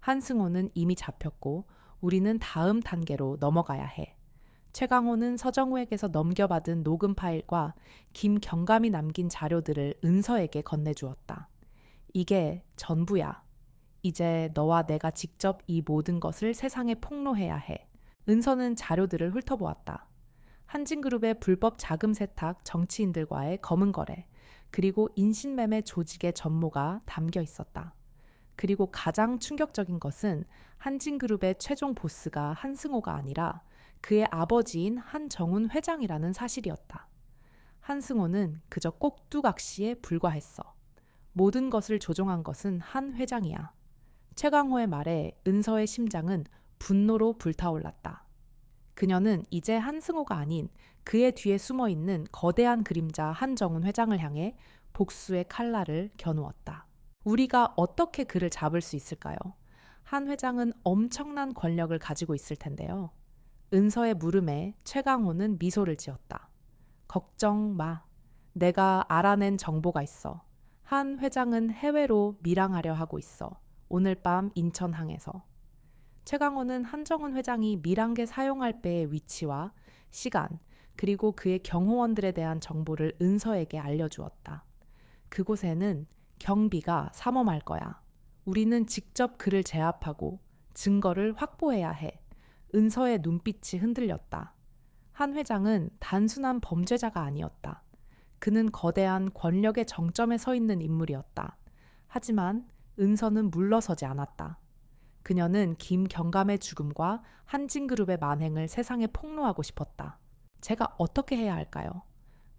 한승호는 이미 잡혔고 우리는 다음 단계로 넘어가야 해. 최강호는 서정우에게서 넘겨받은 녹음 파일과 김경감이 남긴 자료들을 은서에게 건네주었다. 이게 전부야. 이제 너와 내가 직접 이 모든 것을 세상에 폭로해야 해. 은서는 자료들을 훑어보았다. 한진그룹의 불법 자금 세탁, 정치인들과의 검은 거래, 그리고 인신매매 조직의 전모가 담겨 있었다. 그리고 가장 충격적인 것은 한진그룹의 최종 보스가 한승호가 아니라 그의 아버지인 한정훈 회장이라는 사실이었다. 한승호는 그저 꼭두각시에 불과했어. 모든 것을 조종한 것은 한 회장이야. 최강호의 말에 은서의 심장은 분노로 불타올랐다. 그녀는 이제 한승호가 아닌 그의 뒤에 숨어 있는 거대한 그림자 한정훈 회장을 향해 복수의 칼날을 겨누었다. 우리가 어떻게 그를 잡을 수 있을까요? 한 회장은 엄청난 권력을 가지고 있을 텐데요. 은서의 물음에 최강호는 미소를 지었다. 걱정 마. 내가 알아낸 정보가 있어. 한 회장은 해외로 밀항하려 하고 있어. 오늘 밤 인천항에서. 최강호는 한정훈 회장이 밀항에 사용할 배의 위치와 시간, 그리고 그의 경호원들에 대한 정보를 은서에게 알려주었다. 그곳에는 경비가 삼엄할 거야. 우리는 직접 그를 제압하고 증거를 확보해야 해. 은서의 눈빛이 흔들렸다. 한 회장은 단순한 범죄자가 아니었다. 그는 거대한 권력의 정점에 서 있는 인물이었다. 하지만 은서는 물러서지 않았다. 그녀는 김경감의 죽음과 한진그룹의 만행을 세상에 폭로하고 싶었다. 제가 어떻게 해야 할까요?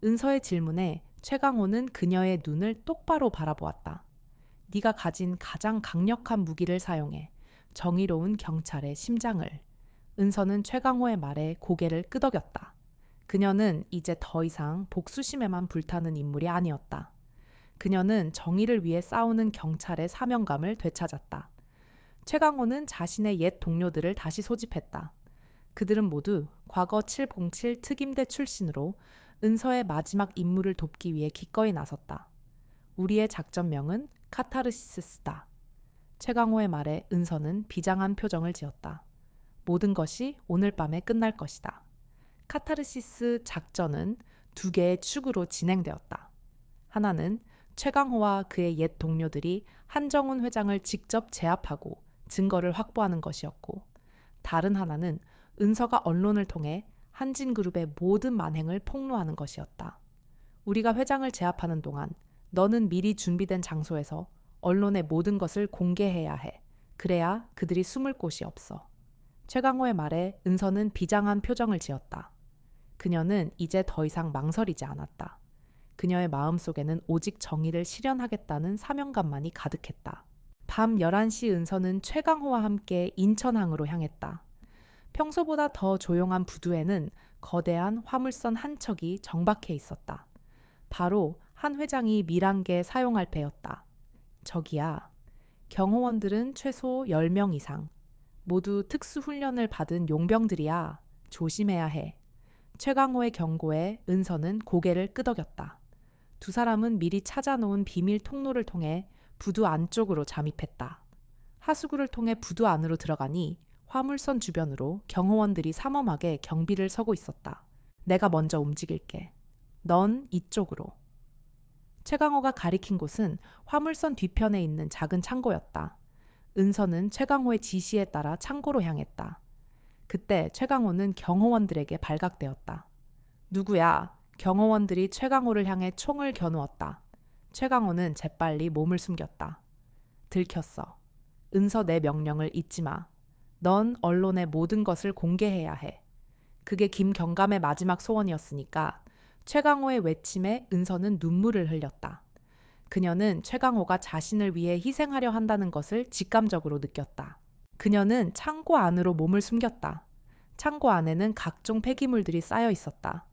은서의 질문에 최강호는 그녀의 눈을 똑바로 바라보았다. 네가 가진 가장 강력한 무기를 사용해. 정의로운 경찰의 심장을. 은서는 최강호의 말에 고개를 끄덕였다. 그녀는 이제 더 이상 복수심에만 불타는 인물이 아니었다. 그녀는 정의를 위해 싸우는 경찰의 사명감을 되찾았다. 최강호는 자신의 옛 동료들을 다시 소집했다. 그들은 모두 과거 707 특임대 출신으로 은서의 마지막 임무를 돕기 위해 기꺼이 나섰다. 우리의 작전명은 카타르시스다. 최강호의 말에 은서는 비장한 표정을 지었다. 모든 것이 오늘 밤에 끝날 것이다. 카타르시스 작전은 두 개의 축으로 진행되었다. 하나는 최강호와 그의 옛 동료들이 한정훈 회장을 직접 제압하고 증거를 확보하는 것이었고, 다른 하나는 은서가 언론을 통해 한진그룹의 모든 만행을 폭로하는 것이었다. 우리가 회장을 제압하는 동안 너는 미리 준비된 장소에서 언론의 모든 것을 공개해야 해. 그래야 그들이 숨을 곳이 없어. 최강호의 말에 은서는 비장한 표정을 지었다. 그녀는 이제 더 이상 망설이지 않았다. 그녀의 마음속에는 오직 정의를 실현하겠다는 사명감만이 가득했다. 밤 11시 은서는 최강호와 함께 인천항으로 향했다. 평소보다 더 조용한 부두에는 거대한 화물선 한 척이 정박해 있었다. 바로 한 회장이 밀항에 사용할 배였다. 저기야. 경호원들은 최소 10명 이상. 모두 특수훈련을 받은 용병들이야. 조심해야 해. 최강호의 경고에 은서는 고개를 끄덕였다. 두 사람은 미리 찾아놓은 비밀 통로를 통해 부두 안쪽으로 잠입했다. 하수구를 통해 부두 안으로 들어가니 화물선 주변으로 경호원들이 삼엄하게 경비를 서고 있었다. 내가 먼저 움직일게. 넌 이쪽으로. 최강호가 가리킨 곳은 화물선 뒤편에 있는 작은 창고였다. 은서는 최강호의 지시에 따라 창고로 향했다. 그때 최강호는 경호원들에게 발각되었다. 누구야? 경호원들이 최강호를 향해 총을 겨누었다. 최강호는 재빨리 몸을 숨겼다. 들켰어. 은서 내 명령을 잊지 마. 넌 언론의 모든 것을 공개해야 해. 그게 김경감의 마지막 소원이었으니까 최강호의 외침에 은서는 눈물을 흘렸다. 그녀는 최강호가 자신을 위해 희생하려 한다는 것을 직감적으로 느꼈다. 그녀는 창고 안으로 몸을 숨겼다. 창고 안에는 각종 폐기물들이 쌓여 있었다.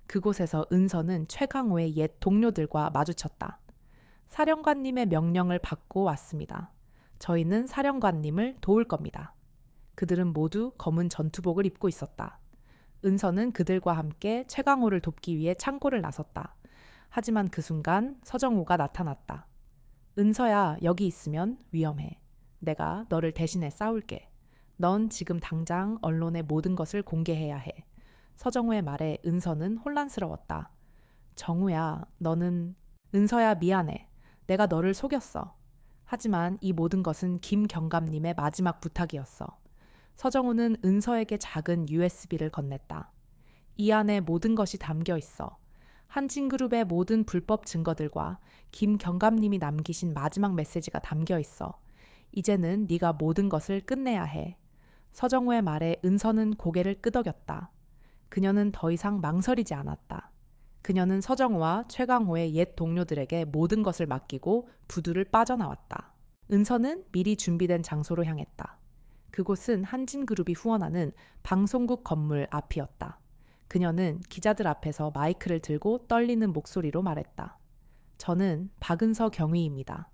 그곳에서 은서는 최강호의 옛 동료들과 마주쳤다. 사령관님의 명령을 받고 왔습니다. 저희는 사령관님을 도울 겁니다. 그들은 모두 검은 전투복을 입고 있었다. 은서는 그들과 함께 최강호를 돕기 위해 창고를 나섰다. 하지만 그 순간 서정우가 나타났다. 은서야, 여기 있으면 위험해. 내가 너를 대신해 싸울게. 넌 지금 당장 언론의 모든 것을 공개해야 해. 서정우의 말에 은서는 혼란스러웠다. 정우야, 너는... 은서야, 미안해. 내가 너를 속였어. 하지만 이 모든 것은 김경감님의 마지막 부탁이었어. 서정우는 은서에게 작은 USB를 건넸다. 이 안에 모든 것이 담겨 있어. 한진그룹의 모든 불법 증거들과 김 경감님이 남기신 마지막 메시지가 담겨 있어. 이제는 네가 모든 것을 끝내야 해. 서정우의 말에 은서는 고개를 끄덕였다. 그녀는 더 이상 망설이지 않았다. 그녀는 서정우와 최강호의 옛 동료들에게 모든 것을 맡기고 부두를 빠져나왔다. 은서는 미리 준비된 장소로 향했다. 그곳은 한진그룹이 후원하는 방송국 건물 앞이었다. 그녀는 기자들 앞에서 마이크를 들고 떨리는 목소리로 말했다. 저는 박은서 경위입니다.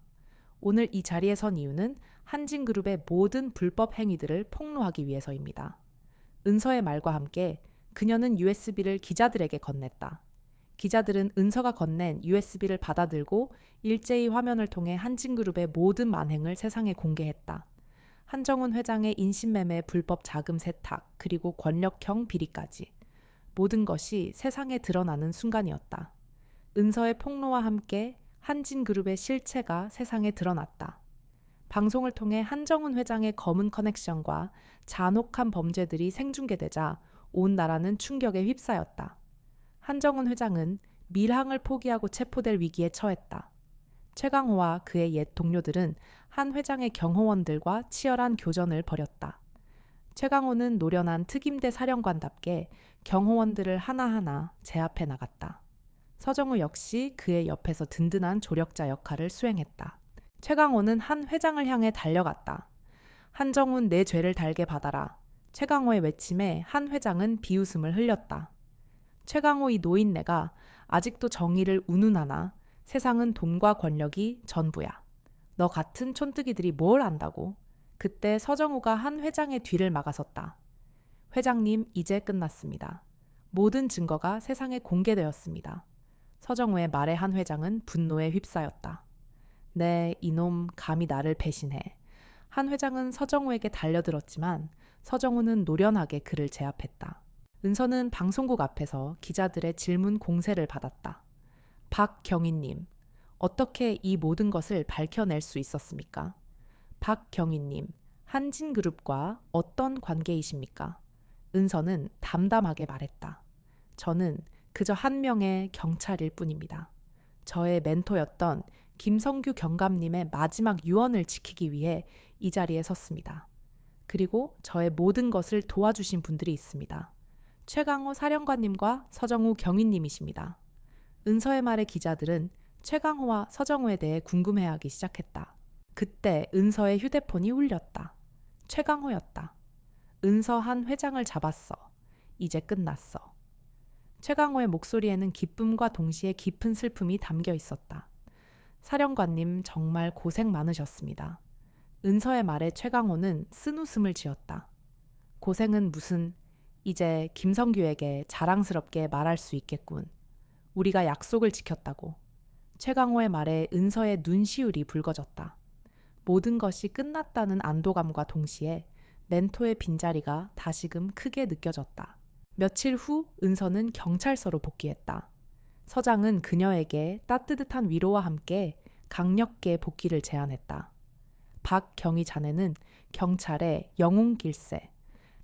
오늘 이 자리에 선 이유는 한진그룹의 모든 불법 행위들을 폭로하기 위해서입니다. 은서의 말과 함께 그녀는 USB를 기자들에게 건넸다. 기자들은 은서가 건넨 USB를 받아들고 일제히 화면을 통해 한진그룹의 모든 만행을 세상에 공개했다. 한정훈 회장의 인신매매 불법 자금 세탁 그리고 권력형 비리까지. 모든 것이 세상에 드러나는 순간이었다. 은서의 폭로와 함께 한진그룹의 실체가 세상에 드러났다. 방송을 통해 한정훈 회장의 검은 커넥션과 잔혹한 범죄들이 생중계되자 온 나라는 충격에 휩싸였다. 한정훈 회장은 밀항을 포기하고 체포될 위기에 처했다. 최강호와 그의 옛 동료들은 한 회장의 경호원들과 치열한 교전을 벌였다. 최강호는 노련한 특임대 사령관답게 경호원들을 하나하나 제압해 나갔다. 서정우 역시 그의 옆에서 든든한 조력자 역할을 수행했다. 최강호는 한 회장을 향해 달려갔다. 한정훈 내 죄를 달게 받아라. 최강호의 외침에 한 회장은 비웃음을 흘렸다. 최강호 이 노인네가 아직도 정의를 운운하나 세상은 돈과 권력이 전부야. 너 같은 촌뜨기들이 뭘 안다고. 그때 서정우가 한 회장의 뒤를 막아섰다. 회장님, 이제 끝났습니다. 모든 증거가 세상에 공개되었습니다. 서정우의 말에 한 회장은 분노에 휩싸였다. 네, 이놈 감히 나를 배신해. 한 회장은 서정우에게 달려들었지만 서정우는 노련하게 그를 제압했다. 은서는 방송국 앞에서 기자들의 질문 공세를 받았다. 박경희님, 어떻게 이 모든 것을 밝혀낼 수 있었습니까? 박경희님, 한진그룹과 어떤 관계이십니까? 은서는 담담하게 말했다. 저는 그저 한 명의 경찰일 뿐입니다. 저의 멘토였던 김성규 경감님의 마지막 유언을 지키기 위해 이 자리에 섰습니다. 그리고 저의 모든 것을 도와주신 분들이 있습니다. 최강호 사령관님과 서정우 경위님이십니다. 은서의 말에 기자들은 최강호와 서정우에 대해 궁금해하기 시작했다. 그때 은서의 휴대폰이 울렸다. 최강호였다. 은서 한 회장을 잡았어. 이제 끝났어. 최강호의 목소리에는 기쁨과 동시에 깊은 슬픔이 담겨 있었다. 사령관님 정말 고생 많으셨습니다. 은서의 말에 최강호는 쓴웃음을 지었다. 고생은 무슨, 이제 김성규에게 자랑스럽게 말할 수 있겠군. 우리가 약속을 지켰다고. 최강호의 말에 은서의 눈시울이 붉어졌다. 모든 것이 끝났다는 안도감과 동시에 멘토의 빈자리가 다시금 크게 느껴졌다. 며칠 후 은서는 경찰서로 복귀했다. 서장은 그녀에게 따뜻한 위로와 함께 강력계 복귀를 제안했다. 박경희 자네는 경찰의 영웅길세,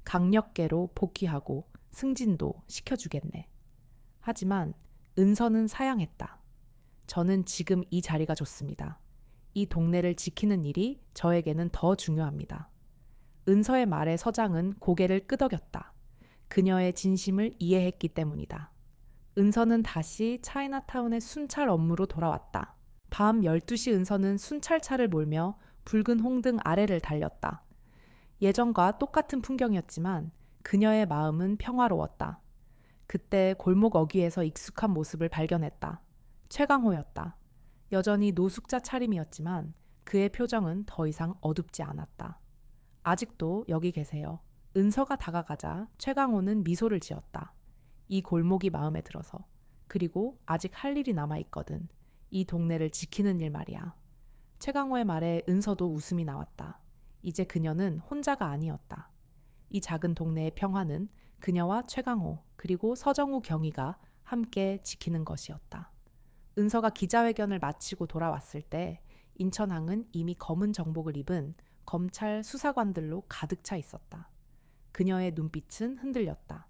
강력계로 복귀하고 승진도 시켜주겠네. 하지만 은서는 사양했다. 저는 지금 이 자리가 좋습니다. 이 동네를 지키는 일이 저에게는 더 중요합니다. 은서의 말에 서장은 고개를 끄덕였다. 그녀의 진심을 이해했기 때문이다. 은서는 다시 차이나타운의 순찰 업무로 돌아왔다. 밤 12시 은서는 순찰차를 몰며 붉은 홍등 아래를 달렸다. 예전과 똑같은 풍경이었지만 그녀의 마음은 평화로웠다. 그때 골목 어귀에서 익숙한 모습을 발견했다. 최강호였다. 여전히 노숙자 차림이었지만 그의 표정은 더 이상 어둡지 않았다. 아직도 여기 계세요. 은서가 다가가자 최강호는 미소를 지었다. 이 골목이 마음에 들어서. 그리고 아직 할 일이 남아있거든. 이 동네를 지키는 일 말이야. 최강호의 말에 은서도 웃음이 나왔다. 이제 그녀는 혼자가 아니었다. 이 작은 동네의 평화는 그녀와 최강호 그리고 서정우 경위가 함께 지키는 것이었다. 은서가 기자회견을 마치고 돌아왔을 때 인천항은 이미 검은 정복을 입은 검찰 수사관들로 가득 차 있었다. 그녀의 눈빛은 흔들렸다.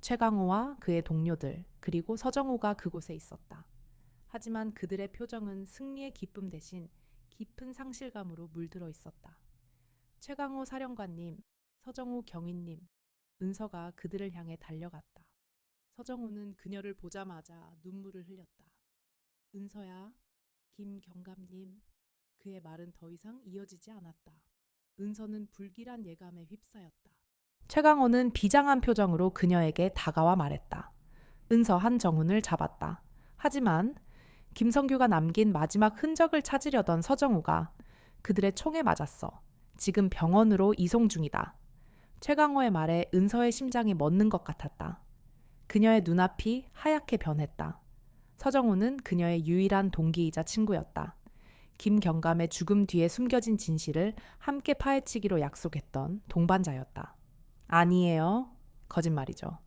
최강호와 그의 동료들, 그리고 서정우가 그곳에 있었다. 하지만 그들의 표정은 승리의 기쁨 대신 깊은 상실감으로 물들어 있었다. 최강호 사령관님, 서정우 경위님, 은서가 그들을 향해 달려갔다. 서정우는 그녀를 보자마자 눈물을 흘렸다. 은서야, 김경감님. 그의 말은 더 이상 이어지지 않았다. 은서는 불길한 예감에 휩싸였다. 최강호는 비장한 표정으로 그녀에게 다가와 말했다. 은서 한정훈을 잡았다. 하지만 김성규가 남긴 마지막 흔적을 찾으려던 서정우가 그들의 총에 맞았어. 지금 병원으로 이송 중이다. 최강호의 말에 은서의 심장이 멎는 것 같았다. 그녀의 눈앞이 하얗게 변했다. 서정우는 그녀의 유일한 동기이자 친구였다. 김경감의 죽음 뒤에 숨겨진 진실을 함께 파헤치기로 약속했던 동반자였다. 아니에요. 거짓말이죠.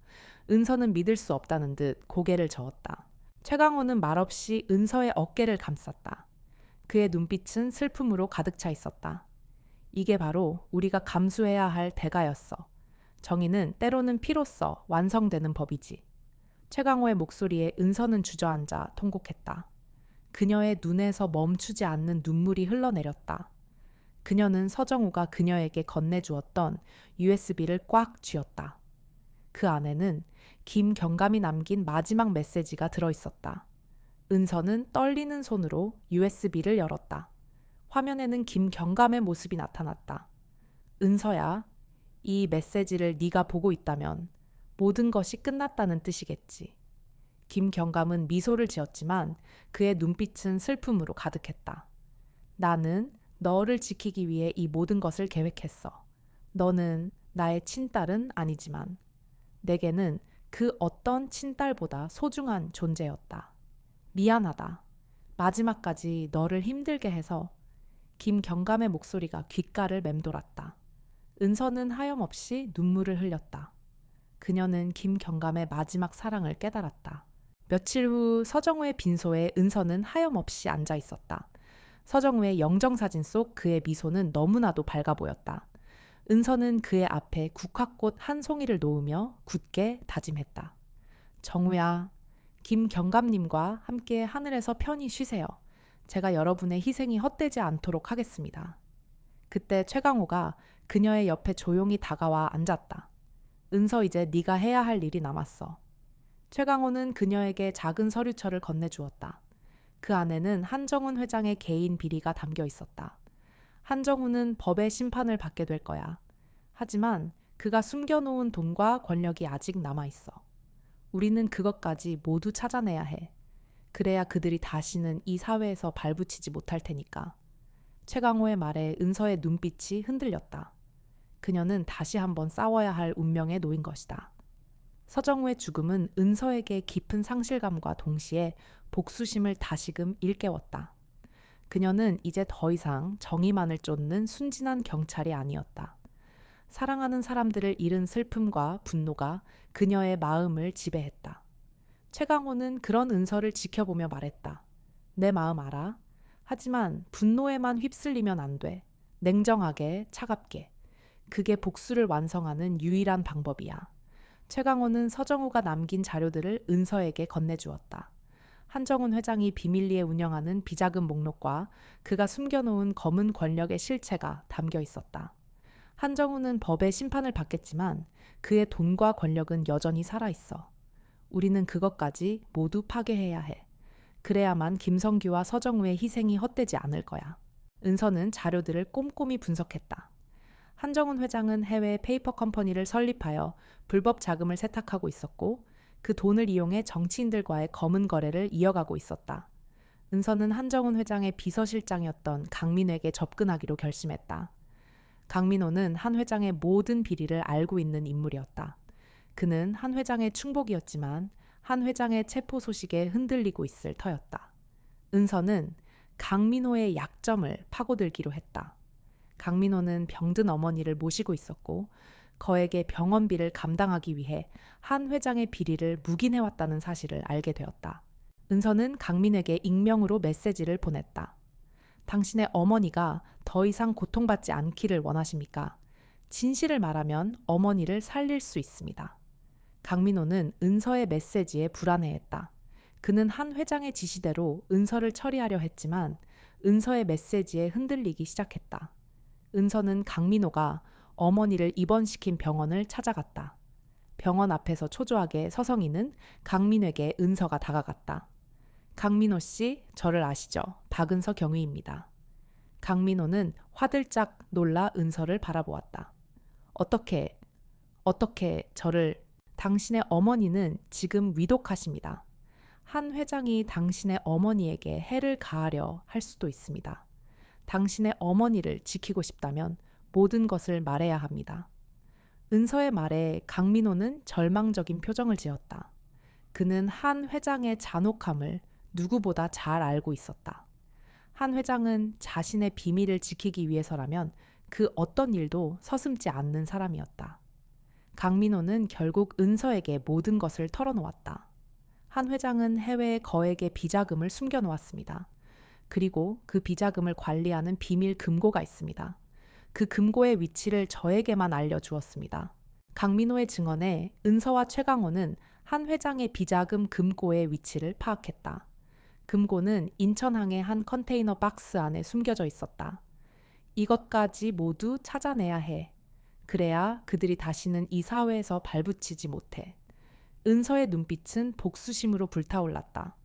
은서는 믿을 수 없다는 듯 고개를 저었다. 최강호는 말없이 은서의 어깨를 감쌌다. 그의 눈빛은 슬픔으로 가득 차 있었다. 이게 바로 우리가 감수해야 할 대가였어. 정의는 때로는 피로써 완성되는 법이지. 최강호의 목소리에 은서는 주저앉아 통곡했다. 그녀의 눈에서 멈추지 않는 눈물이 흘러내렸다. 그녀는 서정우가 그녀에게 건네주었던 USB를 꽉 쥐었다. 그 안에는 김경감이 남긴 마지막 메시지가 들어있었다. 은서는 떨리는 손으로 USB를 열었다. 화면에는 김경감의 모습이 나타났다. 은서야, 이 메시지를 네가 보고 있다면 모든 것이 끝났다는 뜻이겠지. 김경감은 미소를 지었지만 그의 눈빛은 슬픔으로 가득했다. 나는 너를 지키기 위해 이 모든 것을 계획했어. 너는 나의 친딸은 아니지만 내게는 그 어떤 친딸보다 소중한 존재였다. 미안하다. 마지막까지 너를 힘들게 해서. 김경감의 목소리가 귓가를 맴돌았다. 은서는 하염없이 눈물을 흘렸다. 그녀는 김경감의 마지막 사랑을 깨달았다. 며칠 후 서정우의 빈소에 은서는 하염없이 앉아 있었다. 서정우의 영정사진 속 그의 미소는 너무나도 밝아 보였다. 은서는 그의 앞에 국화꽃 한 송이를 놓으며 굳게 다짐했다. 정우야, 김경감님과 함께 하늘에서 편히 쉬세요. 제가 여러분의 희생이 헛되지 않도록 하겠습니다. 그때 최강호가 그녀의 옆에 조용히 다가와 앉았다. 은서, 이제 네가 해야 할 일이 남았어. 최강호는 그녀에게 작은 서류철을 건네주었다. 그 안에는 한정훈 회장의 개인 비리가 담겨 있었다. 한정훈은 법의 심판을 받게 될 거야. 하지만 그가 숨겨놓은 돈과 권력이 아직 남아있어. 우리는 그것까지 모두 찾아내야 해. 그래야 그들이 다시는 이 사회에서 발붙이지 못할 테니까. 최강호의 말에 은서의 눈빛이 흔들렸다. 그녀는 다시 한번 싸워야 할 운명에 놓인 것이다. 서정우의 죽음은 은서에게 깊은 상실감과 동시에 복수심을 다시금 일깨웠다. 그녀는 이제 더 이상 정의만을 쫓는 순진한 경찰이 아니었다. 사랑하는 사람들을 잃은 슬픔과 분노가 그녀의 마음을 지배했다. 최강호는 그런 은서를 지켜보며 말했다. 내 마음 알아? 하지만 분노에만 휩쓸리면 안 돼. 냉정하게, 차갑게. 그게 복수를 완성하는 유일한 방법이야. 최강호는 서정우가 남긴 자료들을 은서에게 건네주었다. 한정훈 회장이 비밀리에 운영하는 비자금 목록과 그가 숨겨놓은 검은 권력의 실체가 담겨 있었다. 한정훈은 법의 심판을 받겠지만 그의 돈과 권력은 여전히 살아있어. 우리는 그것까지 모두 파괴해야 해. 그래야만 김성규와 서정우의 희생이 헛되지 않을 거야. 은서는 자료들을 꼼꼼히 분석했다. 한정훈 회장은 해외 페이퍼 컴퍼니를 설립하여 불법 자금을 세탁하고 있었고 그 돈을 이용해 정치인들과의 검은 거래를 이어가고 있었다. 은서는 한정훈 회장의 비서실장이었던 강민호에게 접근하기로 결심했다. 강민호는 한 회장의 모든 비리를 알고 있는 인물이었다. 그는 한 회장의 충복이었지만 한 회장의 체포 소식에 흔들리고 있을 터였다. 은서는 강민호의 약점을 파고들기로 했다. 강민호는 병든 어머니를 모시고 있었고 거액의 병원비를 감당하기 위해 한 회장의 비리를 묵인해왔다는 사실을 알게 되었다. 은서는 강민에게 익명으로 메시지를 보냈다. 당신의 어머니가 더 이상 고통받지 않기를 원하십니까? 진실을 말하면 어머니를 살릴 수 있습니다. 강민호는 은서의 메시지에 불안해했다. 그는 한 회장의 지시대로 은서를 처리하려 했지만 은서의 메시지에 흔들리기 시작했다. 은서는 강민호가 어머니를 입원시킨 병원을 찾아갔다. 병원 앞에서 초조하게 서성이는 강민호에게 은서가 다가갔다. 강민호 씨, 저를 아시죠? 박은서 경위입니다. 강민호는 화들짝 놀라 은서를 바라보았다. 어떻게 저를, 당신의 어머니는 지금 위독하십니다. 한 회장이 당신의 어머니에게 해를 가하려 할 수도 있습니다. 당신의 어머니를 지키고 싶다면 모든 것을 말해야 합니다. 은서의 말에 강민호는 절망적인 표정을 지었다. 그는 한 회장의 잔혹함을 누구보다 잘 알고 있었다. 한 회장은 자신의 비밀을 지키기 위해서라면 그 어떤 일도 서슴지 않는 사람이었다. 강민호는 결국 은서에게 모든 것을 털어놓았다. 한 회장은 해외에 거액의 비자금을 숨겨놓았습니다. 그리고 그 비자금을 관리하는 비밀 금고가 있습니다. 그 금고의 위치를 저에게만 알려주었습니다. 강민호의 증언에 은서와 최강호는 한 회장의 비자금 금고의 위치를 파악했다. 금고는 인천항의 한 컨테이너 박스 안에 숨겨져 있었다. 이것까지 모두 찾아내야 해. 그래야 그들이 다시는 이 사회에서 발붙이지 못해. 은서의 눈빛은 복수심으로 불타올랐다.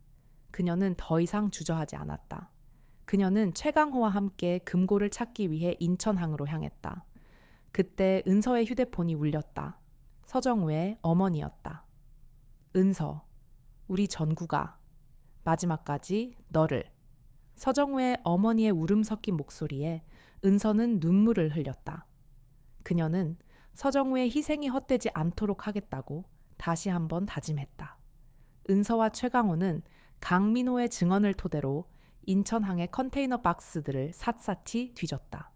그녀는 더 이상 주저하지 않았다. 그녀는 최강호와 함께 금고를 찾기 위해 인천항으로 향했다. 그때 은서의 휴대폰이 울렸다. 서정우의 어머니였다. 은서, 우리 전구가 마지막까지 너를. 서정우의 어머니의 울음 섞인 목소리에 은서는 눈물을 흘렸다. 그녀는 서정우의 희생이 헛되지 않도록 하겠다고 다시 한번 다짐했다. 은서와 최강호는 강민호의 증언을 토대로 인천항의 컨테이너 박스들을 샅샅이 뒤졌다.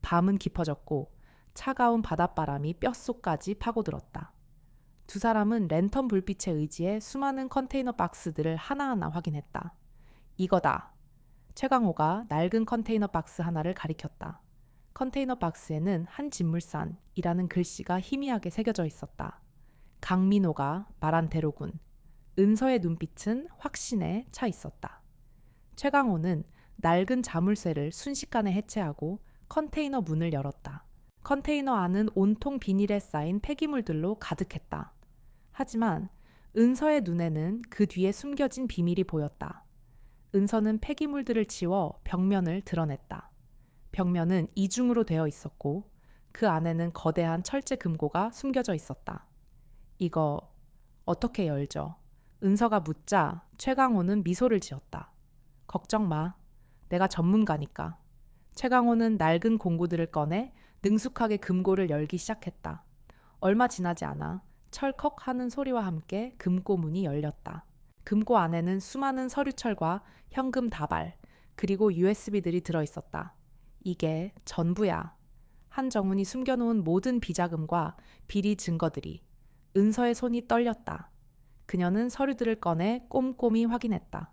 밤은 깊어졌고 차가운 바닷바람이 뼛속까지 파고들었다. 두 사람은 랜턴 불빛에 의지해 수많은 컨테이너 박스들을 하나하나 확인했다. 이거다. 최강호가 낡은 컨테이너 박스 하나를 가리켰다. 컨테이너 박스에는 한진물산이라는 글씨가 희미하게 새겨져 있었다. 강민호가 말한 대로군. 은서의 눈빛은 확신에 차 있었다. 최강호는 낡은 자물쇠를 순식간에 해체하고 컨테이너 문을 열었다. 컨테이너 안은 온통 비닐에 쌓인 폐기물들로 가득했다. 하지만 은서의 눈에는 그 뒤에 숨겨진 비밀이 보였다. 은서는 폐기물들을 치워 벽면을 드러냈다. 벽면은 이중으로 되어 있었고 그 안에는 거대한 철제 금고가 숨겨져 있었다. 이거 어떻게 열죠? 은서가 묻자 최강호는 미소를 지었다. 걱정 마. 내가 전문가니까. 최강호는 낡은 공구들을 꺼내 능숙하게 금고를 열기 시작했다. 얼마 지나지 않아 철컥 하는 소리와 함께 금고 문이 열렸다. 금고 안에는 수많은 서류철과 현금 다발, 그리고 USB들이 들어있었다. 이게 전부야. 한정훈이 숨겨놓은 모든 비자금과 비리 증거들이. 은서의 손이 떨렸다. 그녀는 서류들을 꺼내 꼼꼼히 확인했다.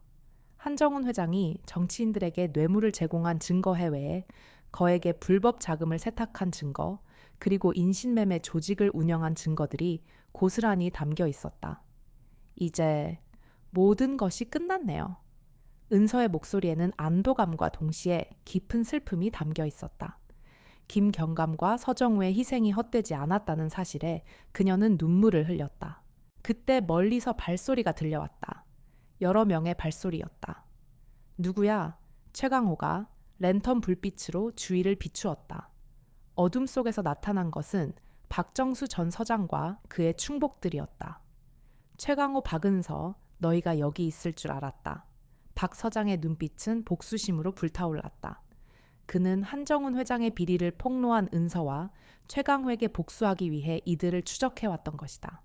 한정훈 회장이 정치인들에게 뇌물을 제공한 증거 해외에 거액의 불법 자금을 세탁한 증거, 그리고 인신매매 조직을 운영한 증거들이 고스란히 담겨 있었다. 이제 모든 것이 끝났네요. 은서의 목소리에는 안도감과 동시에 깊은 슬픔이 담겨 있었다. 김경감과 서정우의 희생이 헛되지 않았다는 사실에 그녀는 눈물을 흘렸다. 그때 멀리서 발소리가 들려왔다. 여러 명의 발소리였다. 누구야? 최강호가 랜턴 불빛으로 주위를 비추었다. 어둠 속에서 나타난 것은 박정수 전 서장과 그의 충복들이었다. 최강호, 박은서, 너희가 여기 있을 줄 알았다. 박 서장의 눈빛은 복수심으로 불타올랐다. 그는 한정훈 회장의 비리를 폭로한 은서와 최강호에게 복수하기 위해 이들을 추적해왔던 것이다.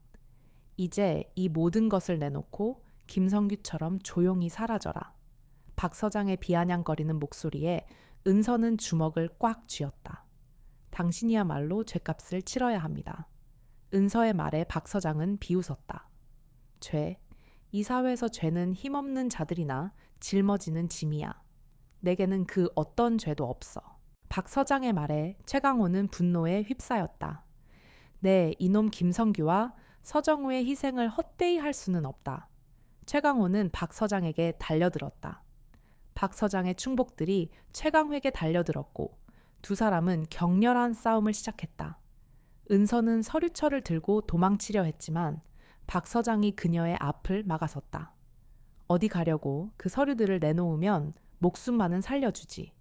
이제 이 모든 것을 내놓고 김성규처럼 조용히 사라져라. 박 서장의 비아냥거리는 목소리에 은서는 주먹을 꽉 쥐었다. 당신이야말로 죗값을 치러야 합니다. 은서의 말에 박 서장은 비웃었다. 죄, 이 사회에서 죄는 힘없는 자들이나 짊어지는 짐이야. 내게는 그 어떤 죄도 없어. 박 서장의 말에 최강호는 분노에 휩싸였다. 네, 이놈 김성규와 서정우의 희생을 헛되이 할 수는 없다. 최강호는 박 서장에게 달려들었다. 박 서장의 충복들이 최강호에게 달려들었고 두 사람은 격렬한 싸움을 시작했다. 은서는 서류철을 들고 도망치려 했지만 박 서장이 그녀의 앞을 막아섰다. 어디 가려고? 그 서류들을 내놓으면 목숨만은 살려주지.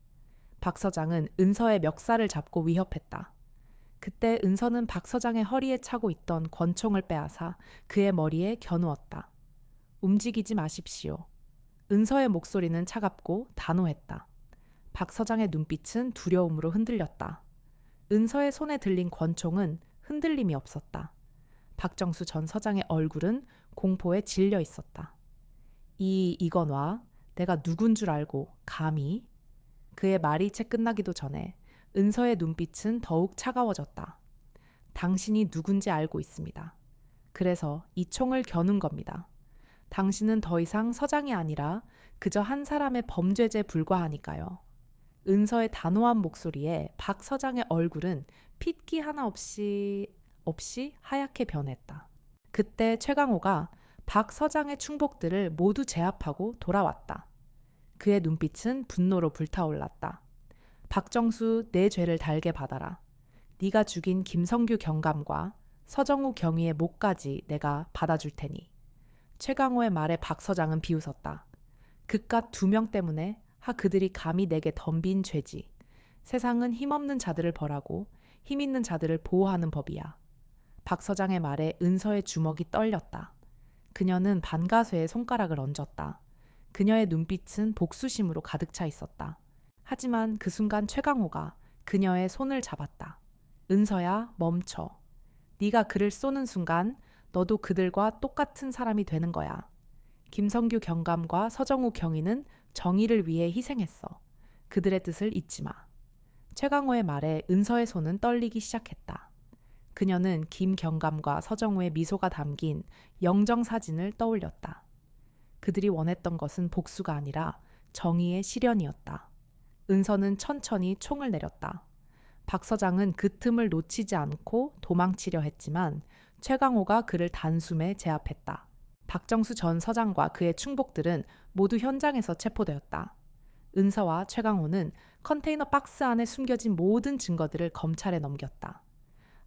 박 서장은 은서의 멱살을 잡고 위협했다. 그때 은서는 박 서장의 허리에 차고 있던 권총을 빼앗아 그의 머리에 겨누었다. 움직이지 마십시오. 은서의 목소리는 차갑고 단호했다. 박 서장의 눈빛은 두려움으로 흔들렸다. 은서의 손에 들린 권총은 흔들림이 없었다. 박정수 전 서장의 얼굴은 공포에 질려 있었다. 이건화, 내가 누군 줄 알고 감히? 그의 말이 채 끝나기도 전에 은서의 눈빛은 더욱 차가워졌다. 당신이 누군지 알고 있습니다. 그래서 이 총을 겨눈 겁니다. 당신은 더 이상 서장이 아니라 그저 한 사람의 범죄죄에 불과하니까요. 은서의 단호한 목소리에 박 서장의 얼굴은 핏기 하나 없이 하얗게 변했다. 그때 최강호가 박 서장의 충복들을 모두 제압하고 돌아왔다. 그의 눈빛은 분노로 불타올랐다. 박정수, 내 죄를 달게 받아라. 네가 죽인 김성규 경감과 서정우 경위의 목까지 내가 받아줄 테니. 최강호의 말에 박 서장은 비웃었다. 그깟 2명 때문에 그들이 감히 내게 덤빈 죄지. 세상은 힘없는 자들을 벌하고 힘 있는 자들을 보호하는 법이야. 박 서장의 말에 은서의 주먹이 떨렸다. 그녀는 반가쇠에 손가락을 얹었다. 그녀의 눈빛은 복수심으로 가득 차 있었다. 하지만 그 순간 최강호가 그녀의 손을 잡았다. 은서야, 멈춰. 네가 그를 쏘는 순간 너도 그들과 똑같은 사람이 되는 거야. 김성규 경감과 서정우 경위는 정의를 위해 희생했어. 그들의 뜻을 잊지 마. 최강호의 말에 은서의 손은 떨리기 시작했다. 그녀는 김 경감과 서정우의 미소가 담긴 영정사진을 떠올렸다. 그들이 원했던 것은 복수가 아니라 정의의 실현이었다. 은서는 천천히 총을 내렸다. 박 서장은 그 틈을 놓치지 않고 도망치려 했지만 최강호가 그를 단숨에 제압했다. 박정수 전 서장과 그의 충복들은 모두 현장에서 체포되었다. 은서와 최강호는 컨테이너 박스 안에 숨겨진 모든 증거들을 검찰에 넘겼다.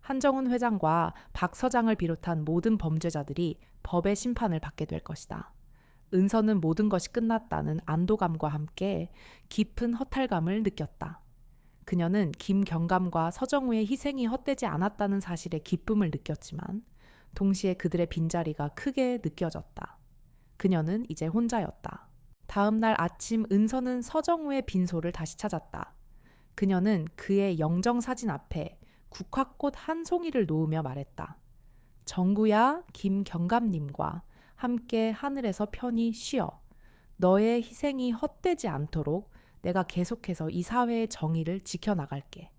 한정훈 회장과 박 서장을 비롯한 모든 범죄자들이 법의 심판을 받게 될 것이다. 은서는 모든 것이 끝났다는 안도감과 함께 깊은 허탈감을 느꼈다. 그녀는 김경감과 서정우의 희생이 헛되지 않았다는 사실에 기쁨을 느꼈지만 동시에 그들의 빈자리가 크게 느껴졌다. 그녀는 이제 혼자였다. 다음 날 아침 은서는 서정우의 빈소를 다시 찾았다. 그녀는 그의 영정사진 앞에 국화꽃 한 송이를 놓으며 말했다. 정구야, 김경감님과 함께 하늘에서 편히 쉬어. 너의 희생이 헛되지 않도록 내가 계속해서 이 사회의 정의를 지켜나갈게.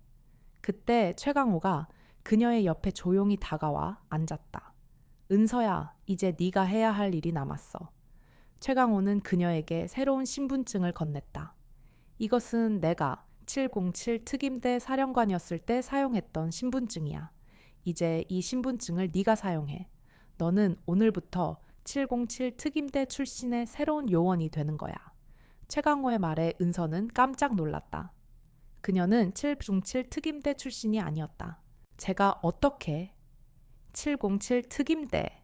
그때 최강호가 그녀의 옆에 조용히 다가와 앉았다. 은서야, 이제 네가 해야 할 일이 남았어. 최강호는 그녀에게 새로운 신분증을 건넸다. 이것은 내가 707 특임대 사령관이었을 때 사용했던 신분증이야. 이제 이 신분증을 네가 사용해. 너는 오늘부터 707 특임대 출신의 새로운 요원이 되는 거야. 최강호의 말에 은서는 깜짝 놀랐다. 그녀는 707 특임대 출신이 아니었다. 제가 어떻게 707 특임대?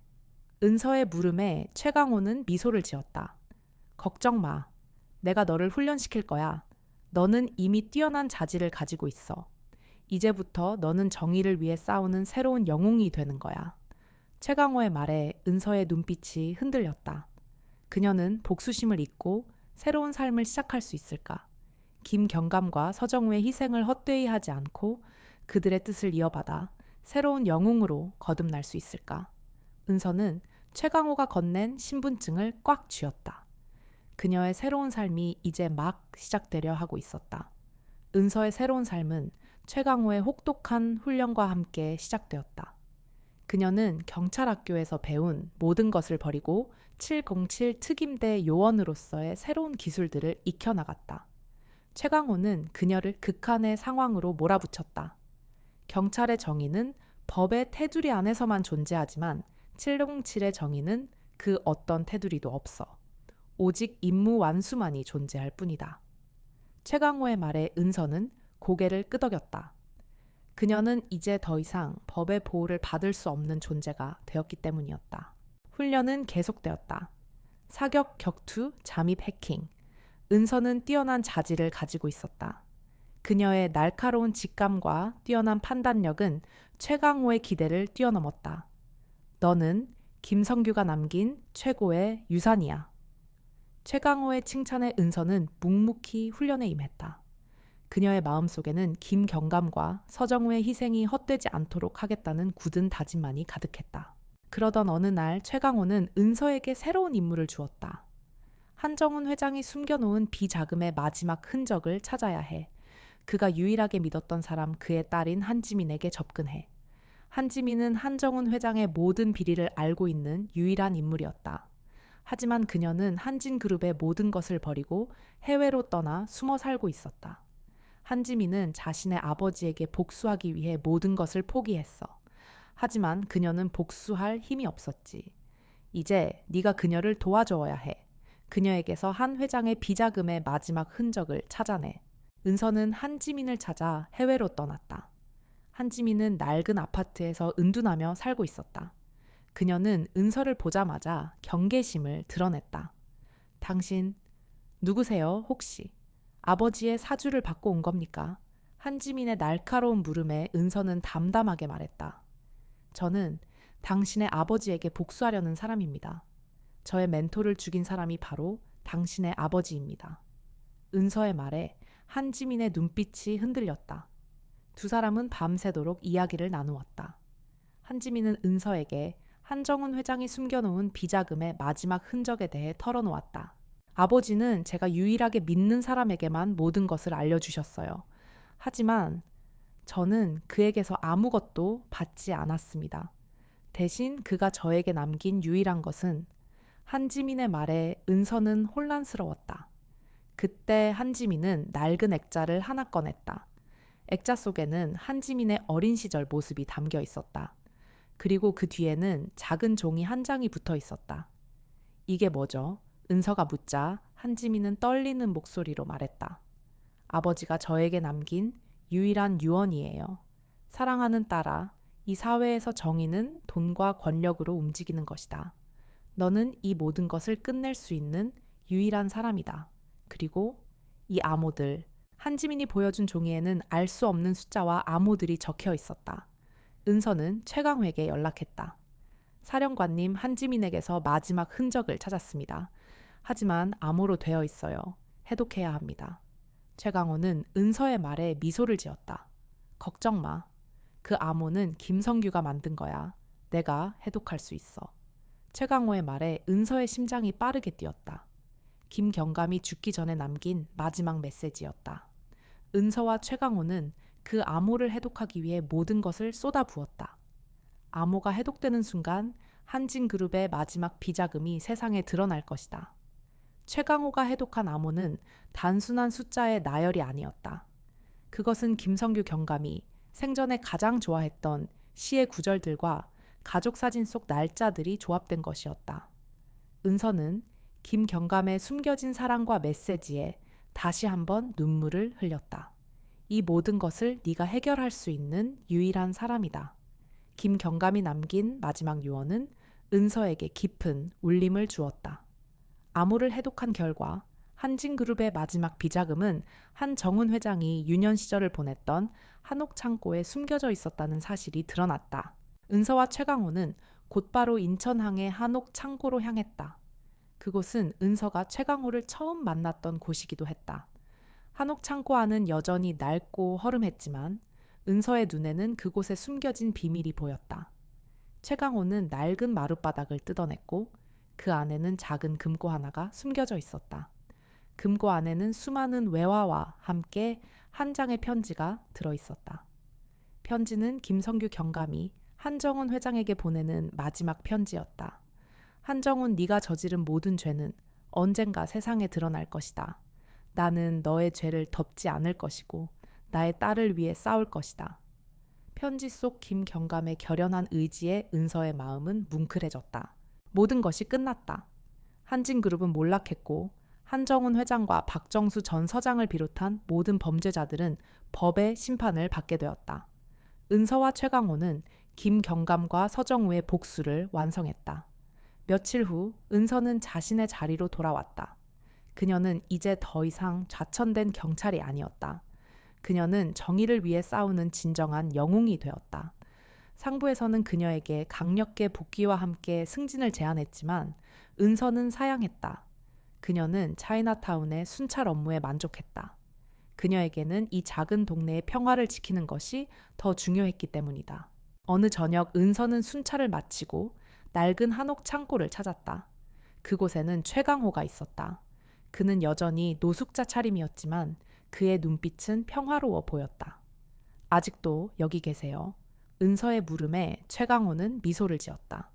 은서의 물음에 최강호는 미소를 지었다. 걱정 마. 내가 너를 훈련시킬 거야. 너는 이미 뛰어난 자질을 가지고 있어. 이제부터 너는 정의를 위해 싸우는 새로운 영웅이 되는 거야. 최강호의 말에 은서의 눈빛이 흔들렸다. 그녀는 복수심을 잊고 새로운 삶을 시작할 수 있을까? 김경감과 서정우의 희생을 헛되이 하지 않고 그들의 뜻을 이어받아 새로운 영웅으로 거듭날 수 있을까? 은서는 최강호가 건넨 신분증을 꽉 쥐었다. 그녀의 새로운 삶이 이제 막 시작되려 하고 있었다. 은서의 새로운 삶은 최강호의 혹독한 훈련과 함께 시작되었다. 그녀는 경찰학교에서 배운 모든 것을 버리고 707 특임대 요원으로서의 새로운 기술들을 익혀나갔다. 최강호는 그녀를 극한의 상황으로 몰아붙였다. 경찰의 정의는 법의 테두리 안에서만 존재하지만 707의 정의는 그 어떤 테두리도 없어. 오직 임무 완수만이 존재할 뿐이다. 최강호의 말에 은서는 고개를 끄덕였다. 그녀는 이제 더 이상 법의 보호를 받을 수 없는 존재가 되었기 때문이었다. 훈련은 계속되었다. 사격, 격투, 잠입, 해킹. 은서는 뛰어난 자질을 가지고 있었다. 그녀의 날카로운 직감과 뛰어난 판단력은 최강호의 기대를 뛰어넘었다. 너는 김성규가 남긴 최고의 유산이야. 최강호의 칭찬에 은서는 묵묵히 훈련에 임했다. 그녀의 마음속에는 김경감과 서정우의 희생이 헛되지 않도록 하겠다는 굳은 다짐만이 가득했다. 그러던 어느 날 최강호는 은서에게 새로운 임무를 주었다. 한정훈 회장이 숨겨놓은 비자금의 마지막 흔적을 찾아야 해. 그가 유일하게 믿었던 사람 그의 딸인 한지민에게 접근해. 한지민은 한정훈 회장의 모든 비리를 알고 있는 유일한 인물이었다. 하지만 그녀는 한진그룹의 모든 것을 버리고 해외로 떠나 숨어 살고 있었다. 한지민은 자신의 아버지에게 복수하기 위해 모든 것을 포기했어. 하지만 그녀는 복수할 힘이 없었지. 이제 네가 그녀를 도와줘야 해. 그녀에게서 한 회장의 비자금의 마지막 흔적을 찾아내. 은서는 한지민을 찾아 해외로 떠났다. 한지민은 낡은 아파트에서 은둔하며 살고 있었다. 그녀는 은서를 보자마자 경계심을 드러냈다. 당신 누구세요, 혹시? 아버지의 사주를 받고 온 겁니까? 한지민의 날카로운 물음에 은서는 담담하게 말했다. 저는 당신의 아버지에게 복수하려는 사람입니다. 저의 멘토를 죽인 사람이 바로 당신의 아버지입니다. 은서의 말에 한지민의 눈빛이 흔들렸다. 두 사람은 밤새도록 이야기를 나누었다. 한지민은 은서에게 한정훈 회장이 숨겨놓은 비자금의 마지막 흔적에 대해 털어놓았다. 아버지는 제가 유일하게 믿는 사람에게만 모든 것을 알려주셨어요. 하지만 저는 그에게서 아무것도 받지 않았습니다. 대신 그가 저에게 남긴 유일한 것은 한지민의 말에 은서는 혼란스러웠다. 그때 한지민은 낡은 액자를 하나 꺼냈다. 액자 속에는 한지민의 어린 시절 모습이 담겨 있었다. 그리고 그 뒤에는 작은 종이 한 장이 붙어 있었다. 이게 뭐죠? 은서가 묻자 한지민은 떨리는 목소리로 말했다. 아버지가 저에게 남긴 유일한 유언이에요. 사랑하는 딸아, 이 사회에서 정의는 돈과 권력으로 움직이는 것이다. 너는 이 모든 것을 끝낼 수 있는 유일한 사람이다. 그리고 이 암호들, 한지민이 보여준 종이에는 알 수 없는 숫자와 암호들이 적혀 있었다. 은서는 최강호에게 연락했다. 사령관님 한지민에게서 마지막 흔적을 찾았습니다. 하지만 암호로 되어 있어요. 해독해야 합니다. 최강호는 은서의 말에 미소를 지었다. 걱정 마. 그 암호는 김성규가 만든 거야. 내가 해독할 수 있어. 최강호의 말에 은서의 심장이 빠르게 뛰었다. 김경감이 죽기 전에 남긴 마지막 메시지였다. 은서와 최강호는 그 암호를 해독하기 위해 모든 것을 쏟아부었다. 암호가 해독되는 순간 한진그룹의 마지막 비자금이 세상에 드러날 것이다. 최강호가 해독한 암호는 단순한 숫자의 나열이 아니었다. 그것은 김성규 경감이 생전에 가장 좋아했던 시의 구절들과 가족 사진 속 날짜들이 조합된 것이었다. 은서는 김경감의 숨겨진 사랑과 메시지에 다시 한번 눈물을 흘렸다. 이 모든 것을 네가 해결할 수 있는 유일한 사람이다. 김경감이 남긴 마지막 유언은 은서에게 깊은 울림을 주었다. 암호를 해독한 결과 한진그룹의 마지막 비자금은 한정훈 회장이 유년 시절을 보냈던 한옥창고에 숨겨져 있었다는 사실이 드러났다. 은서와 최강호는 곧바로 인천항의 한옥창고로 향했다. 그곳은 은서가 최강호를 처음 만났던 곳이기도 했다. 한옥창고 안은 여전히 낡고 허름했지만 은서의 눈에는 그곳에 숨겨진 비밀이 보였다. 최강호는 낡은 마룻바닥을 뜯어냈고 그 안에는 작은 금고 하나가 숨겨져 있었다. 금고 안에는 수많은 외화와 함께 한 장의 편지가 들어있었다. 편지는 김성규 경감이 한정훈 회장에게 보내는 마지막 편지였다. 한정훈, 네가 저지른 모든 죄는 언젠가 세상에 드러날 것이다. 나는 너의 죄를 덮지 않을 것이고 나의 딸을 위해 싸울 것이다. 편지 속 김경감의 결연한 의지에 은서의 마음은 뭉클해졌다. 모든 것이 끝났다. 한진그룹은 몰락했고 한정훈 회장과 박정수 전 서장을 비롯한 모든 범죄자들은 법의 심판을 받게 되었다. 은서와 최강호는 김경감과 서정우의 복수를 완성했다. 며칠 후 은서는 자신의 자리로 돌아왔다. 그녀는 이제 더 이상 좌천된 경찰이 아니었다. 그녀는 정의를 위해 싸우는 진정한 영웅이 되었다. 상부에서는 그녀에게 강력계 복귀와 함께 승진을 제안했지만 은서는 사양했다. 그녀는 차이나타운의 순찰 업무에 만족했다. 그녀에게는 이 작은 동네의 평화를 지키는 것이 더 중요했기 때문이다. 어느 저녁 은서는 순찰을 마치고 낡은 한옥 창고를 찾았다. 그곳에는 최강호가 있었다. 그는 여전히 노숙자 차림이었지만 그의 눈빛은 평화로워 보였다. 아직도 여기 계세요. 은서의 물음에 최강호는 미소를 지었다.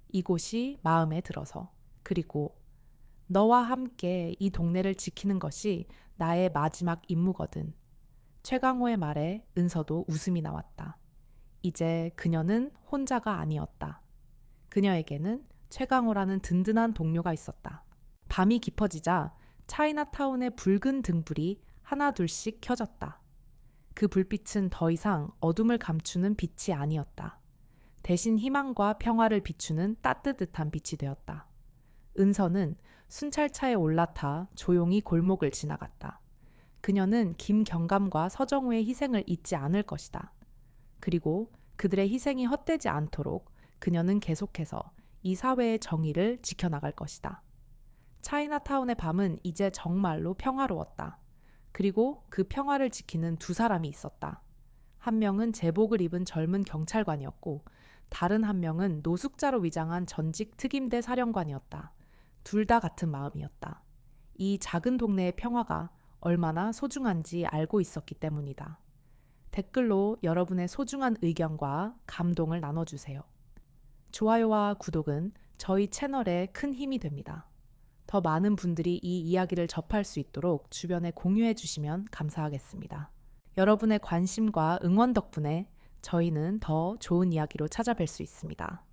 이곳이 마음에 들어서, 그리고 너와 함께 이 동네를 지키는 것이 나의 마지막 임무거든. 최강호의 말에 은서도 웃음이 나왔다. 이제 그녀는 혼자가 아니었다. 그녀에게는 최강호라는 든든한 동료가 있었다. 밤이 깊어지자 차이나타운의 붉은 등불이 하나 둘씩 켜졌다. 그 불빛은 더 이상 어둠을 감추는 빛이 아니었다. 대신 희망과 평화를 비추는 따뜻한 빛이 되었다. 은서는 순찰차에 올라타 조용히 골목을 지나갔다. 그녀는 김경감과 서정우의 희생을 잊지 않을 것이다. 그리고 그들의 희생이 헛되지 않도록 그녀는 계속해서 이 사회의 정의를 지켜나갈 것이다. 차이나타운의 밤은 이제 정말로 평화로웠다. 그리고 그 평화를 지키는 두 사람이 있었다. 한 명은 제복을 입은 젊은 경찰관이었고 다른 한 명은 노숙자로 위장한 전직 특임대 사령관이었다. 둘 다 같은 마음이었다. 이 작은 동네의 평화가 얼마나 소중한지 알고 있었기 때문이다. 댓글로 여러분의 소중한 의견과 감동을 나눠주세요. 좋아요와 구독은 저희 채널에 큰 힘이 됩니다. 더 많은 분들이 이 이야기를 접할 수 있도록 주변에 공유해 주시면 감사하겠습니다. 여러분의 관심과 응원 덕분에 저희는 더 좋은 이야기로 찾아뵐 수 있습니다.